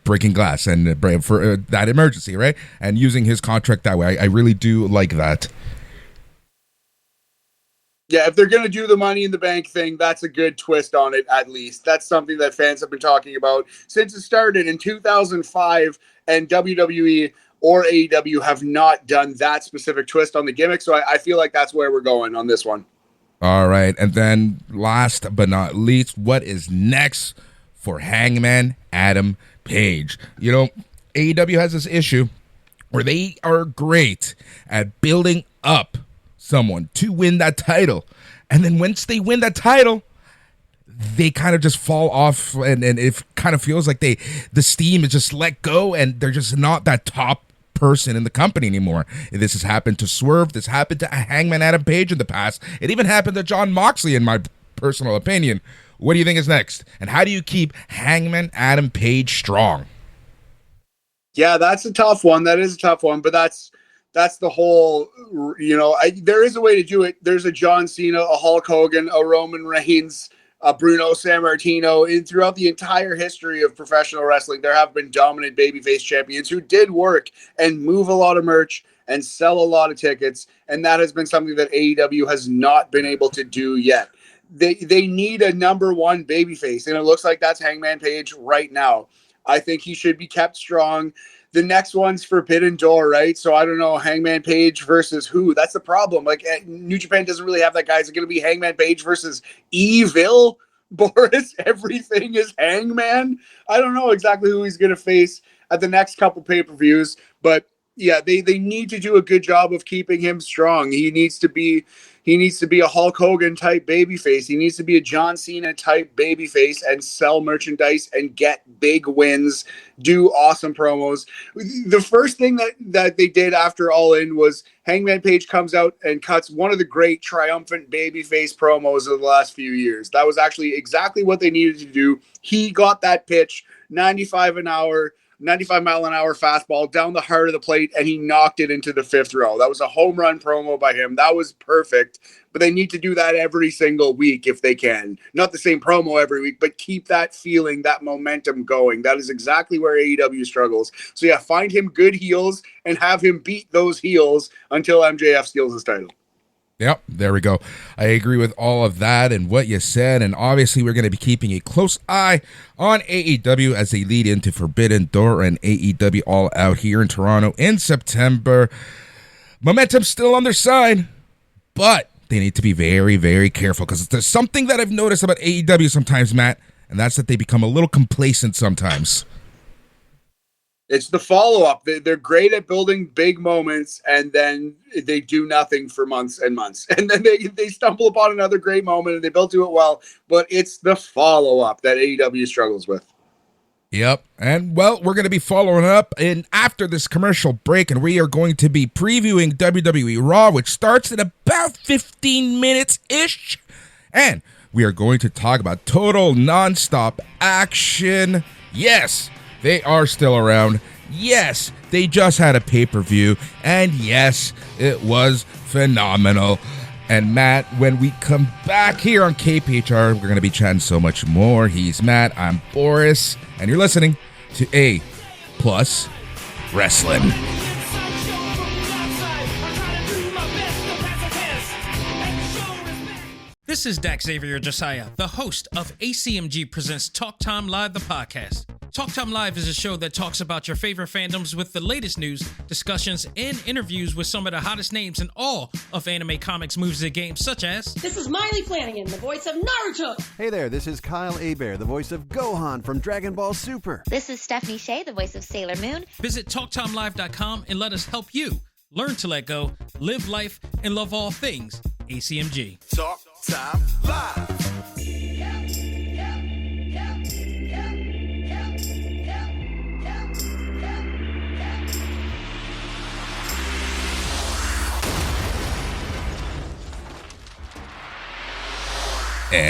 breaking glass and for that emergency, right? And using his contract that way. I really do like that. Yeah, if they're going to do the Money in the Bank thing, that's a good twist on it, at least. That's something that fans have been talking about since it started in 2005, and WWE or AEW have not done that specific twist on the gimmick, so I feel like that's where we're going on this one. All right, and then last but not least, what is next for Hangman Adam Page? AEW has this issue where they are great at building up someone to win that title, and then once they win that title, they kind of just fall off, and it kind of feels like the steam is just let go, and they're just not that top person in the company anymore. This has happened to Swerve. This happened to Hangman Adam Page in the past. It even happened to Jon Moxley, in my personal opinion. What do you think is next? And how do you keep Hangman Adam Page strong? Yeah, that's a tough one. That is a tough one, but that's the whole, there is a way to do it. There's a John Cena, a Hulk Hogan, a Roman Reigns, Bruno Sammartino. Throughout the entire history of professional wrestling, there have been dominant babyface champions who did work and move a lot of merch and sell a lot of tickets, and that has been something that AEW has not been able to do yet. They need a number one babyface, and it looks like that's Hangman Page right now. I think he should be kept strong. The next one's Forbidden Door, right? So I don't know, Hangman Page versus who? That's the problem. Like, New Japan doesn't really have that guy. Is it going to be Hangman Page versus Evil? Boris? Everything is Hangman? I don't know exactly who he's going to face at the next couple pay-per-views, but yeah, they need to do a good job of keeping him strong. He needs to be a Hulk Hogan type babyface. He needs to be a John Cena type babyface and sell merchandise and get big wins, do awesome promos. The first thing that they did after All In was Hangman Page comes out and cuts one of the great triumphant babyface promos of the last few years. That was actually exactly what they needed to do. He got that pitch, 95 mile an hour fastball down the heart of the plate, and he knocked it into the fifth row. That was a home run promo by him. That was perfect. But they need to do that every single week if they can. Not the same promo every week, but keep that feeling, that momentum going. That is exactly where AEW struggles. So yeah, find him good heels and have him beat those heels until MJF steals his title. Yep, there we go. I agree with all of that and what you said, and obviously we're going to be keeping a close eye on AEW as they lead into Forbidden Door and AEW All Out here in Toronto in September. Momentum's still on their side, but they need to be very, very careful, because there's something that I've noticed about AEW sometimes, Matt, and that's that they become a little complacent sometimes. It's the follow-up. They're great at building big moments, and then they do nothing for months and months. And then they stumble upon another great moment, and they both do it well. But it's the follow-up that AEW struggles with. Yep. And, well, we're going to be following up after this commercial break, and we are going to be previewing WWE Raw, which starts in about 15 minutes-ish. And we are going to talk about total nonstop action. Yes, they are still around. Yes, they just had a pay-per-view. And yes, it was phenomenal. And Matt, when we come back here on KPHR, we're going to be chatting so much more. He's Matt, I'm Boris, and you're listening to A+ Wrestling. This is Dak Xavier Josiah, the host of ACMG Presents Talk Time Live, the podcast. Talk Time Live is a show that talks about your favorite fandoms with the latest news, discussions, and interviews with some of the hottest names in all of anime, comics, movies, and games, such as... This is Miley Flanagan, the voice of Naruto. Hey there, this is Kyle Hebert, the voice of Gohan from Dragon Ball Super. This is Stephanie Shea, the voice of Sailor Moon. Visit TalkTimeLive.com and let us help you learn to let go, live life, and love all things ACMG. Talk Time Live. And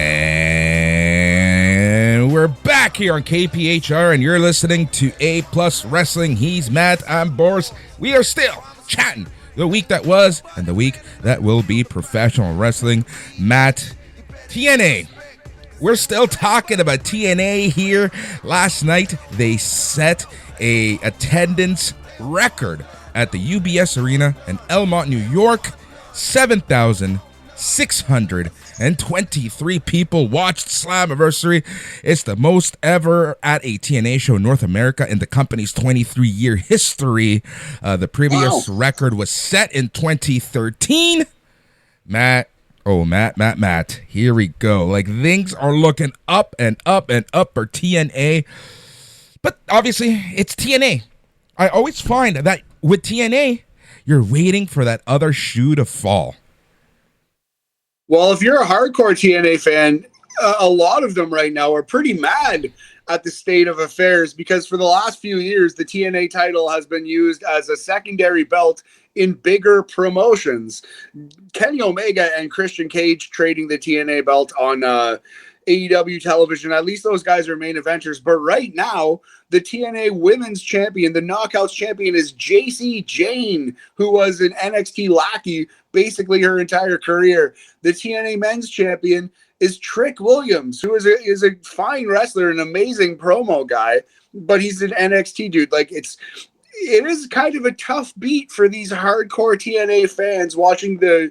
we're back here on KPHR, and you're listening to A+ Wrestling. He's Matt, I'm Boris. We are still chatting the week that was and the week that will be professional wrestling. Matt, TNA. We're still talking about TNA here. Last night, they set a attendance record at the UBS Arena in Elmont, New York. 7,623 people watched Slammiversary. It's the most ever at a TNA show in North America in the company's 23-year history. The previous record was set in 2013. Matt, here we go. Like, things are looking up and up and up for TNA. But obviously, it's TNA. I always find that with TNA, you're waiting for that other shoe to fall. Well, if you're a hardcore TNA fan, a lot of them right now are pretty mad at the state of affairs because for the last few years, the TNA title has been used as a secondary belt in bigger promotions. Kenny Omega and Christian Cage trading the TNA belt on AEW television. At least those guys are main eventers. But right now, the TNA Women's Champion, the Knockouts Champion, is JC Jane, who was an NXT lackey basically her entire career. The TNA Men's Champion is Trick Williams, who is a fine wrestler, an amazing promo guy, but he's an NXT dude. Like, it is kind of a tough beat for these hardcore TNA fans watching the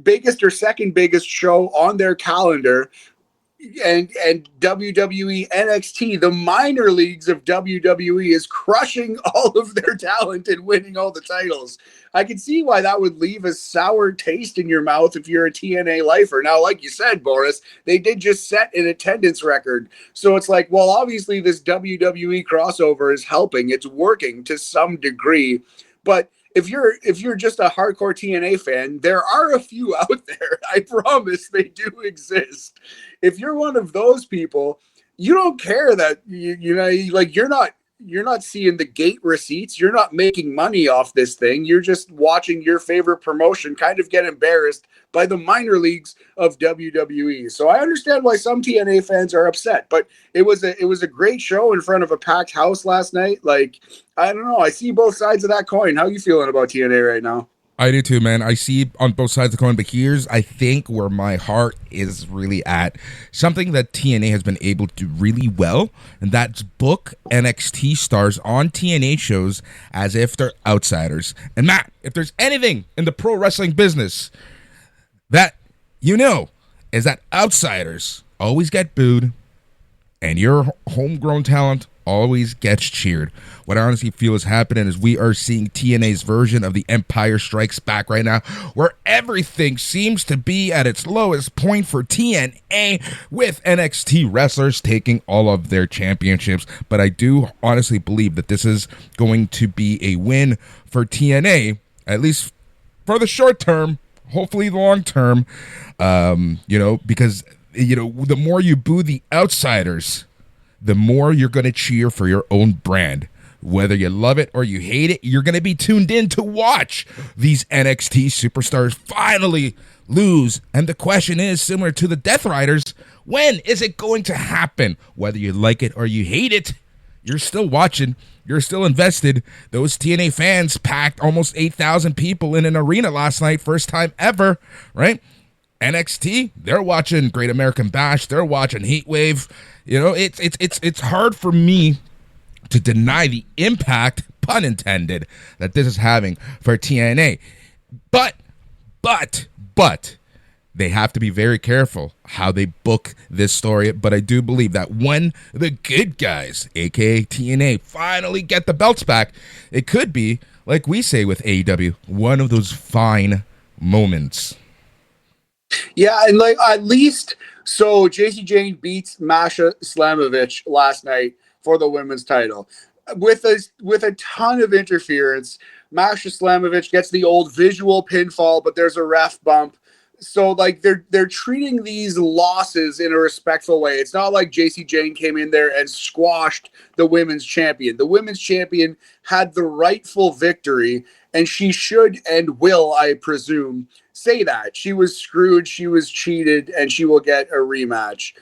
biggest or second biggest show on their calendar. And WWE NXT, the minor leagues of WWE, is crushing all of their talent and winning all the titles. I can see why that would leave a sour taste in your mouth if you're a TNA lifer. Now, like you said, Boris, they did just set an attendance record. So it's like, well, obviously this WWE crossover is helping. It's working to some degree. But if you're just a hardcore TNA fan, there are a few out there. I promise they do exist. If you're one of those people, you don't care that you're not seeing the gate receipts. You're not making money off this thing. You're just watching your favorite promotion kind of get embarrassed by the minor leagues of WWE. So I understand why some TNA fans are upset, but it was a great show in front of a packed house last night. Like, I don't know. I see both sides of that coin. How are you feeling about TNA right now? I do too, man. I see on both sides of the coin, but here's, I think, where my heart is really at. Something that TNA has been able to do really well, and that's book NXT stars on TNA shows as if they're outsiders. And Matt, if there's anything in the pro wrestling business that you know is that outsiders always get booed, and your homegrown talent always gets cheered. What I honestly feel is happening is we are seeing TNA's version of the Empire Strikes Back right now, where everything seems to be at its lowest point for TNA, with NXT wrestlers taking all of their championships. But I do honestly believe that this is going to be a win for TNA, at least for the short term, hopefully long term, because, the more you boo the outsiders, the more you're going to cheer for your own brand. Whether you love it or you hate it, you're going to be tuned in to watch these NXT superstars finally lose. And the question is, similar to the Death Riders, when is it going to happen? Whether you like it or you hate it, you're still watching. You're still invested. Those TNA fans packed almost 8,000 people in an arena last night. First time ever, right? NXT, they're watching Great American Bash. They're watching Heatwave. It's hard for me to deny the impact, pun intended, that this is having for TNA. But they have to be very careful how they book this story. But I do believe that when the good guys, aka TNA, finally get the belts back, it could be, like we say with AEW, one of those fine moments. Yeah, and at least, so JC Jane beats Masha Slamovich last night for the women's title. With a ton of interference, Masha Slamovich gets the old visual pinfall, but there's a ref bump. So they're treating these losses in a respectful way. It's not like JC Jane came in there and squashed the women's champion. The women's champion had the rightful victory, and she should and will, I presume, say that. She was screwed, she was cheated, and she will get a rematch.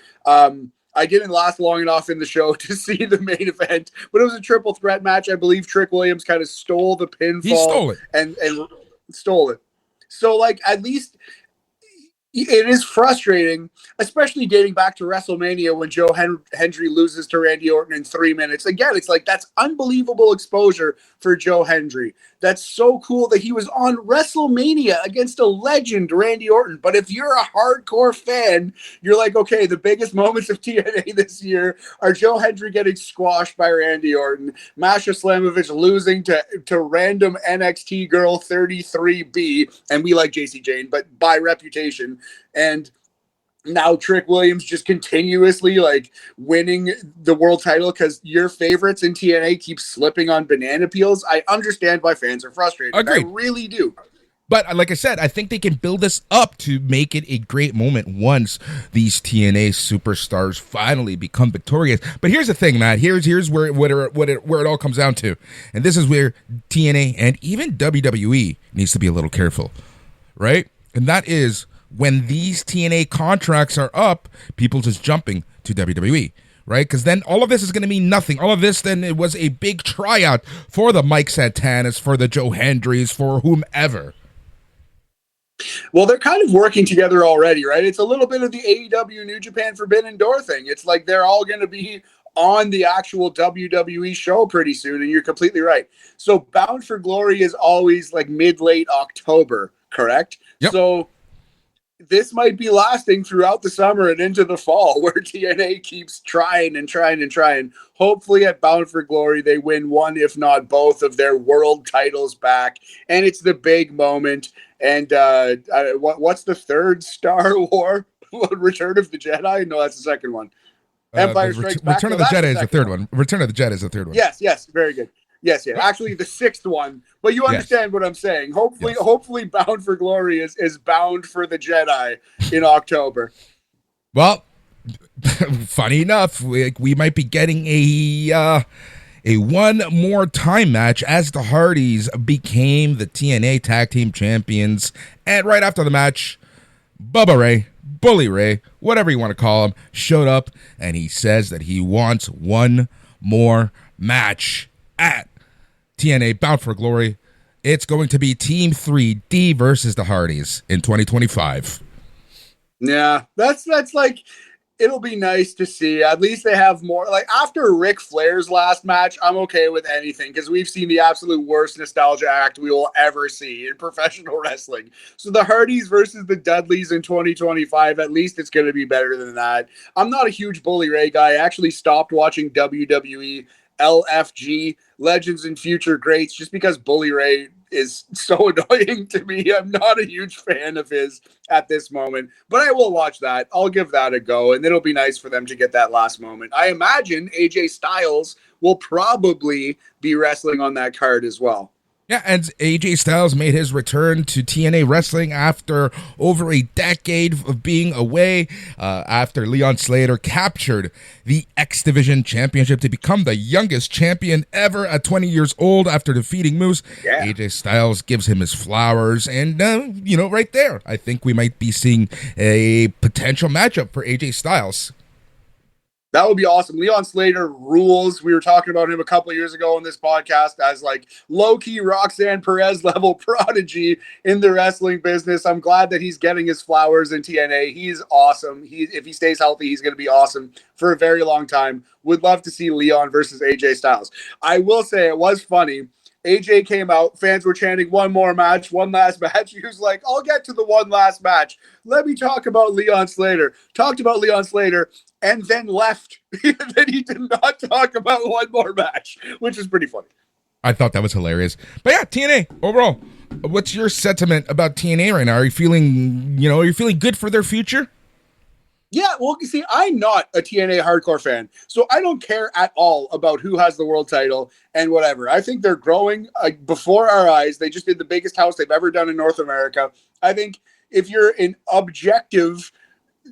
I didn't last long enough in the show to see the main event, but it was a triple threat match. I believe Trick Williams kind of stole the pinfall. He stole it. And stole it. So, at least it is frustrating, especially dating back to WrestleMania when Joe Hendry loses to Randy Orton in 3 minutes. Again, it's that's unbelievable exposure for Joe Hendry. That's so cool that he was on WrestleMania against a legend, Randy Orton. But if you're a hardcore fan, you're like, okay, the biggest moments of TNA this year are Joe Hendry getting squashed by Randy Orton, Masha Slamovich losing to random NXT girl 33B, and we like JC Jane, but by reputation. And now Trick Williams just continuously winning the world title because your favorites in TNA keep slipping on banana peels. I understand why fans are frustrated. Agreed. I really do. But like I said, I think they can build this up to make it a great moment once these TNA superstars finally become victorious. But here's the thing, Matt. Here's where it all comes down to. And this is where TNA and even WWE needs to be a little careful, right? And that is, when these TNA contracts are up, people just jumping to WWE, right? Because then all of this is going to mean nothing. All of this, then, it was a big tryout for the Mike Santanas, for the Joe Hendrys, for whomever. Well, they're kind of working together already, right? It's a little bit of the AEW New Japan Forbidden Door thing. It's like they're all going to be on the actual WWE show pretty soon, and you're completely right. So Bound for Glory is always mid-late October, correct? Yep. So this might be lasting throughout the summer and into the fall, where TNA keeps trying and trying and trying. Hopefully at Bound for Glory, they win one, if not both, of their world titles back. And it's the big moment. And what's the third Star War? Return of the Jedi? No, that's the second one. Empire Strikes Back. Return of the Jedi is the third one. Return of the Jedi is the third one. Yes, very good. Yes, yeah. Actually, the sixth one. But you understand what I'm saying. Hopefully Bound for Glory is bound for the Jedi in October. Well, funny enough, we might be getting a one more time match as the Hardys became the TNA Tag Team Champions. And right after the match, Bubba Ray, Bully Ray, whatever you want to call him, showed up, and he says that he wants one more match at TNA Bound for Glory. It's going to be Team 3D versus the Hardys in 2025. Yeah, that's it'll be nice to see. At least they have more. Like, after Ric Flair's last match, I'm okay with anything because we've seen the absolute worst nostalgia act we will ever see in professional wrestling. So the Hardys versus the Dudleys in 2025, at least it's going to be better than that. I'm not a huge Bully Ray guy. I actually stopped watching WWE LFG, Legends and Future Greats, just because Bully Ray is so annoying to me. I'm not a huge fan of his at this moment, but I will watch that. I'll give that a go, and it'll be nice for them to get that last moment. I imagine AJ Styles will probably be wrestling on that card as well. Yeah, and AJ Styles made his return to TNA Wrestling after over a decade of being away, after Leon Slater captured the X Division Championship to become the youngest champion ever at 20 years old after defeating Moose. Yeah. AJ Styles gives him his flowers, and, right there, I think we might be seeing a potential matchup for AJ Styles. That would be awesome. Leon Slater rules. We were talking about him a couple of years ago on this podcast as like low-key Roxanne Perez level prodigy in the wrestling business. I'm glad that he's getting his flowers in TNA. He's awesome. If he stays healthy, he's going to be awesome for a very long time. Would love to see Leon versus AJ Styles. I will say it was funny. AJ came out, fans were chanting one last match. He was like, I'll get to the one last match. Let me talk about Leon Slater. Talked about Leon Slater and then left. Then he did not talk about one more match, which is pretty funny. I thought that was hilarious. But yeah, TNA overall, what's your sentiment about TNA right now? Are you feeling good for their future? Yeah, well, you see, I'm not a TNA hardcore fan, so I don't care at all about who has the world title and whatever. I think they're growing before our eyes. They just did the biggest house they've ever done in North America. I think if you're an objective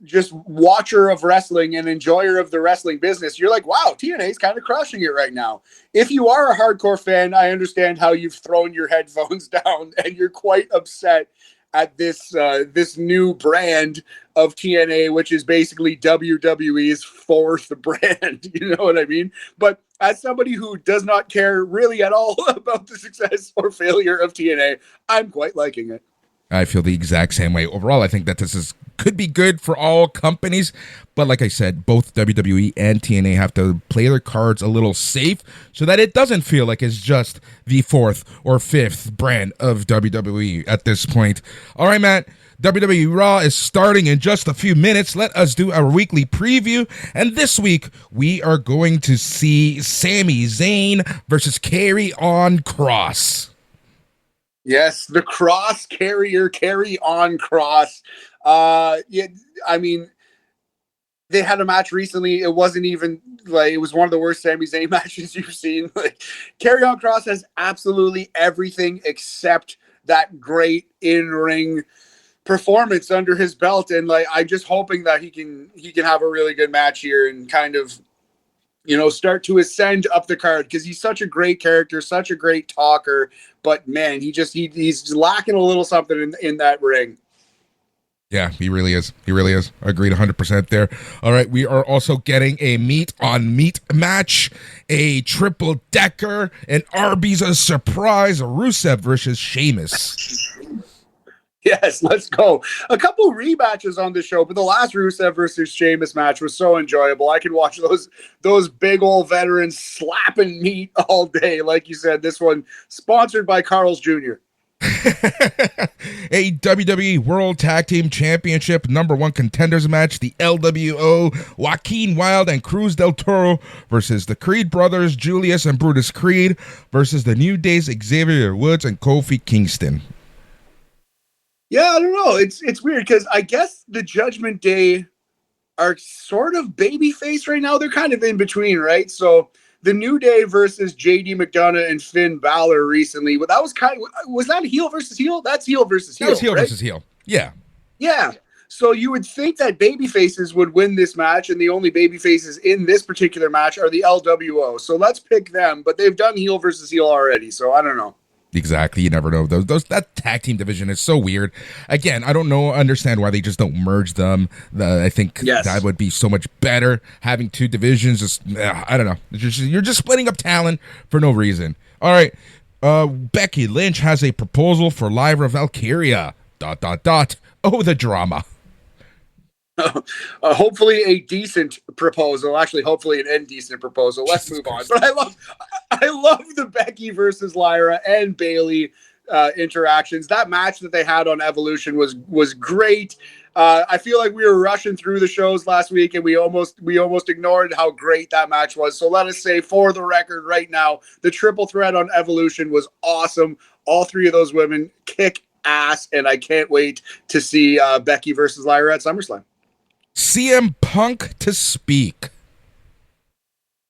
just watcher of wrestling and enjoyer of the wrestling business, you're like, wow, TNA is kind of crushing it right now. If you are a hardcore fan, I understand how you've thrown your headphones down and you're quite upset at this new brand of TNA, which is basically WWE's fourth brand. You know what I mean? But as somebody who does not care really at all about the success or failure of TNA, I'm quite liking it. I feel the exact same way. Overall, I think that could be good for all companies. But like I said, both WWE and TNA have to play their cards a little safe so that it doesn't feel like it's just the fourth or fifth brand of WWE at this point. All right, Matt. WWE Raw is starting in just a few minutes. Let us do our weekly preview. And this week, we are going to see Sami Zayn versus Carry On Cross. Yes, the cross carrier, carry on cross. Yeah, I mean, they had a match recently. It wasn't even like, it was one of the worst Sami Zayn matches you've seen. Like, carry on cross has absolutely everything except that great in-ring performance under his belt. And like, I'm just hoping that he can have a really good match here and kind of, start to ascend up the card, because he's such a great character, such a great talker, but man, he's lacking a little something in that ring. Yeah, he really is. Agreed 100% there. All right, we are also getting a meat on meat match, a triple decker, an Arby's a surprise, Rusev versus Sheamus. Yes, let's go. A couple rematches on the show, but the last Rusev versus Sheamus match was so enjoyable. I could watch those big old veterans slapping meat all day. Like you said, this one sponsored by Carl's Jr. A WWE World Tag Team Championship #1 contenders match, the LWO, Joaquin Wilde and Cruz del Toro versus the Creed brothers, Julius and Brutus Creed versus the New Day's Xavier Woods and Kofi Kingston. Yeah, I don't know. It's weird because I guess the Judgment Day are sort of babyface right now. They're kind of in between, right? So the New Day versus JD McDonough and Finn Balor recently. Well, that was that heel versus heel? That's heel versus heel. That was heel right? versus heel. Yeah. Yeah. So you would think that babyfaces would win this match, and the only babyfaces in this particular match are the LWO. So let's pick them, but they've done heel versus heel already, so I don't know. Exactly. You never know. That tag team division is so weird. Again, I don't understand why they just don't merge them. I think that would be so much better. Having two divisions, I don't know. You're just splitting up talent for no reason. All right. Becky Lynch has a proposal for Lyra Valkyria. ... Oh, the drama. hopefully a decent proposal. Actually, hopefully an indecent proposal. Let's move on. But I love the Becky versus Lyra and Bayley interactions. That match that they had on Evolution was great. I feel like we were rushing through the shows last week, and we almost ignored how great that match was. So let us say, for the record, right now, the triple threat on Evolution was awesome. All three of those women kick ass, and I can't wait to see Becky versus Lyra at SummerSlam. CM Punk to speak.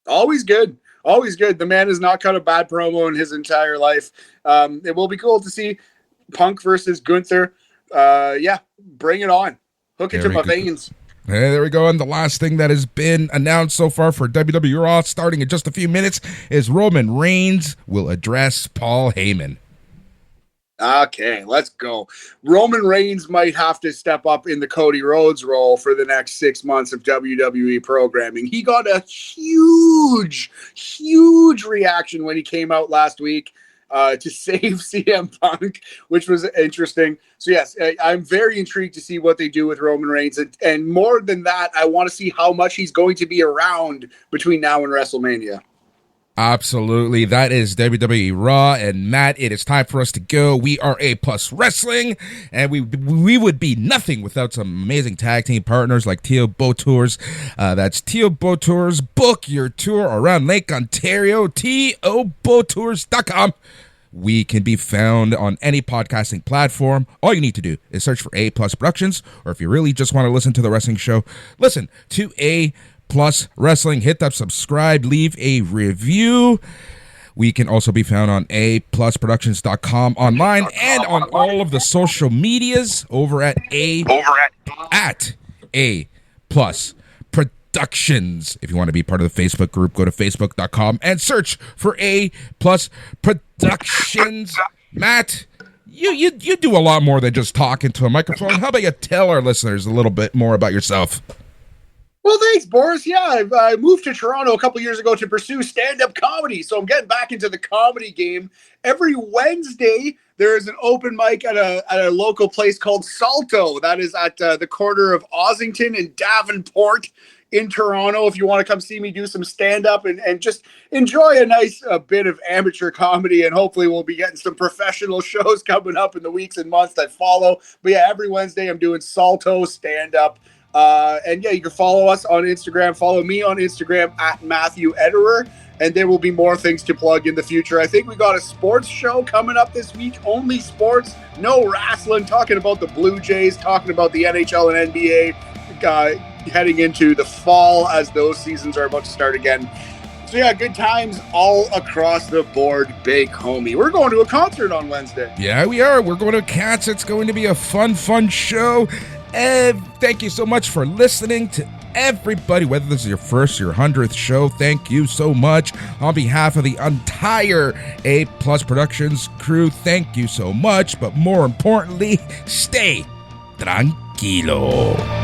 Always good. Always good. The man has not cut a bad promo in his entire life. It will be cool to see Punk versus Gunther. Bring it on. Hook it to my veins. Hey, there we go. And the last thing that has been announced so far for WWE Raw, starting in just a few minutes, is Roman Reigns will address Paul Heyman. Okay, let's go. Roman Reigns might have to step up in the Cody Rhodes role for the next 6 months of WWE programming. He got a huge reaction when he came out last week to save CM Punk, which was interesting. So yes, I'm very intrigued to see what they do with Roman Reigns. And more than that, I want to see how much he's going to be around between now and WrestleMania. Absolutely. That is WWE Raw. And Matt, it is time for us to go. We are A+ Wrestling, and we would be nothing without some amazing tag team partners like Teal Boat Tours. That's Teal Boat Tours. Book your tour around Lake Ontario. TOBoatTours.com. We can be found on any podcasting platform. All you need to do is search for A+ Productions, or if you really just want to listen to the wrestling show, listen to A+ Wrestling. Hit that subscribe, leave a review. We can also be found on aplusproductions.com online and on all of the social medias over at A+ Productions. If you want to be part of the Facebook group, go to facebook.com and search for A+ Productions. Matt, you do a lot more than just talk into a microphone. How about you tell our listeners a little bit more about yourself? Well, thanks, Boris. Yeah, I moved to Toronto a couple years ago to pursue stand-up comedy, so I'm getting back into the comedy game. Every Wednesday, there is an open mic at a local place called Salto. That is at the corner of Ossington and Davenport in Toronto. If you want to come see me do some stand-up and just enjoy a nice bit of amateur comedy, and hopefully we'll be getting some professional shows coming up in the weeks and months that follow. But yeah, every Wednesday I'm doing Salto stand-up. And yeah, you can follow us on Instagram. Follow me on Instagram at Matthew Ederer, and there will be more things to plug in the future. I think we got a sports show coming up this week. Only sports, no wrestling. Talking about the Blue Jays, talking about the NHL and NBA, heading into the fall as those seasons are about to start again. So yeah, good times all across the board, big homie. We're going to a concert on Wednesday. Yeah, we are. We're going to Cats. It's going to be a fun show. And thank you so much for listening to everybody, whether this is your first or your 100th show. Thank you so much. On behalf of the entire A+ Productions crew, thank you so much. But more importantly, stay tranquilo.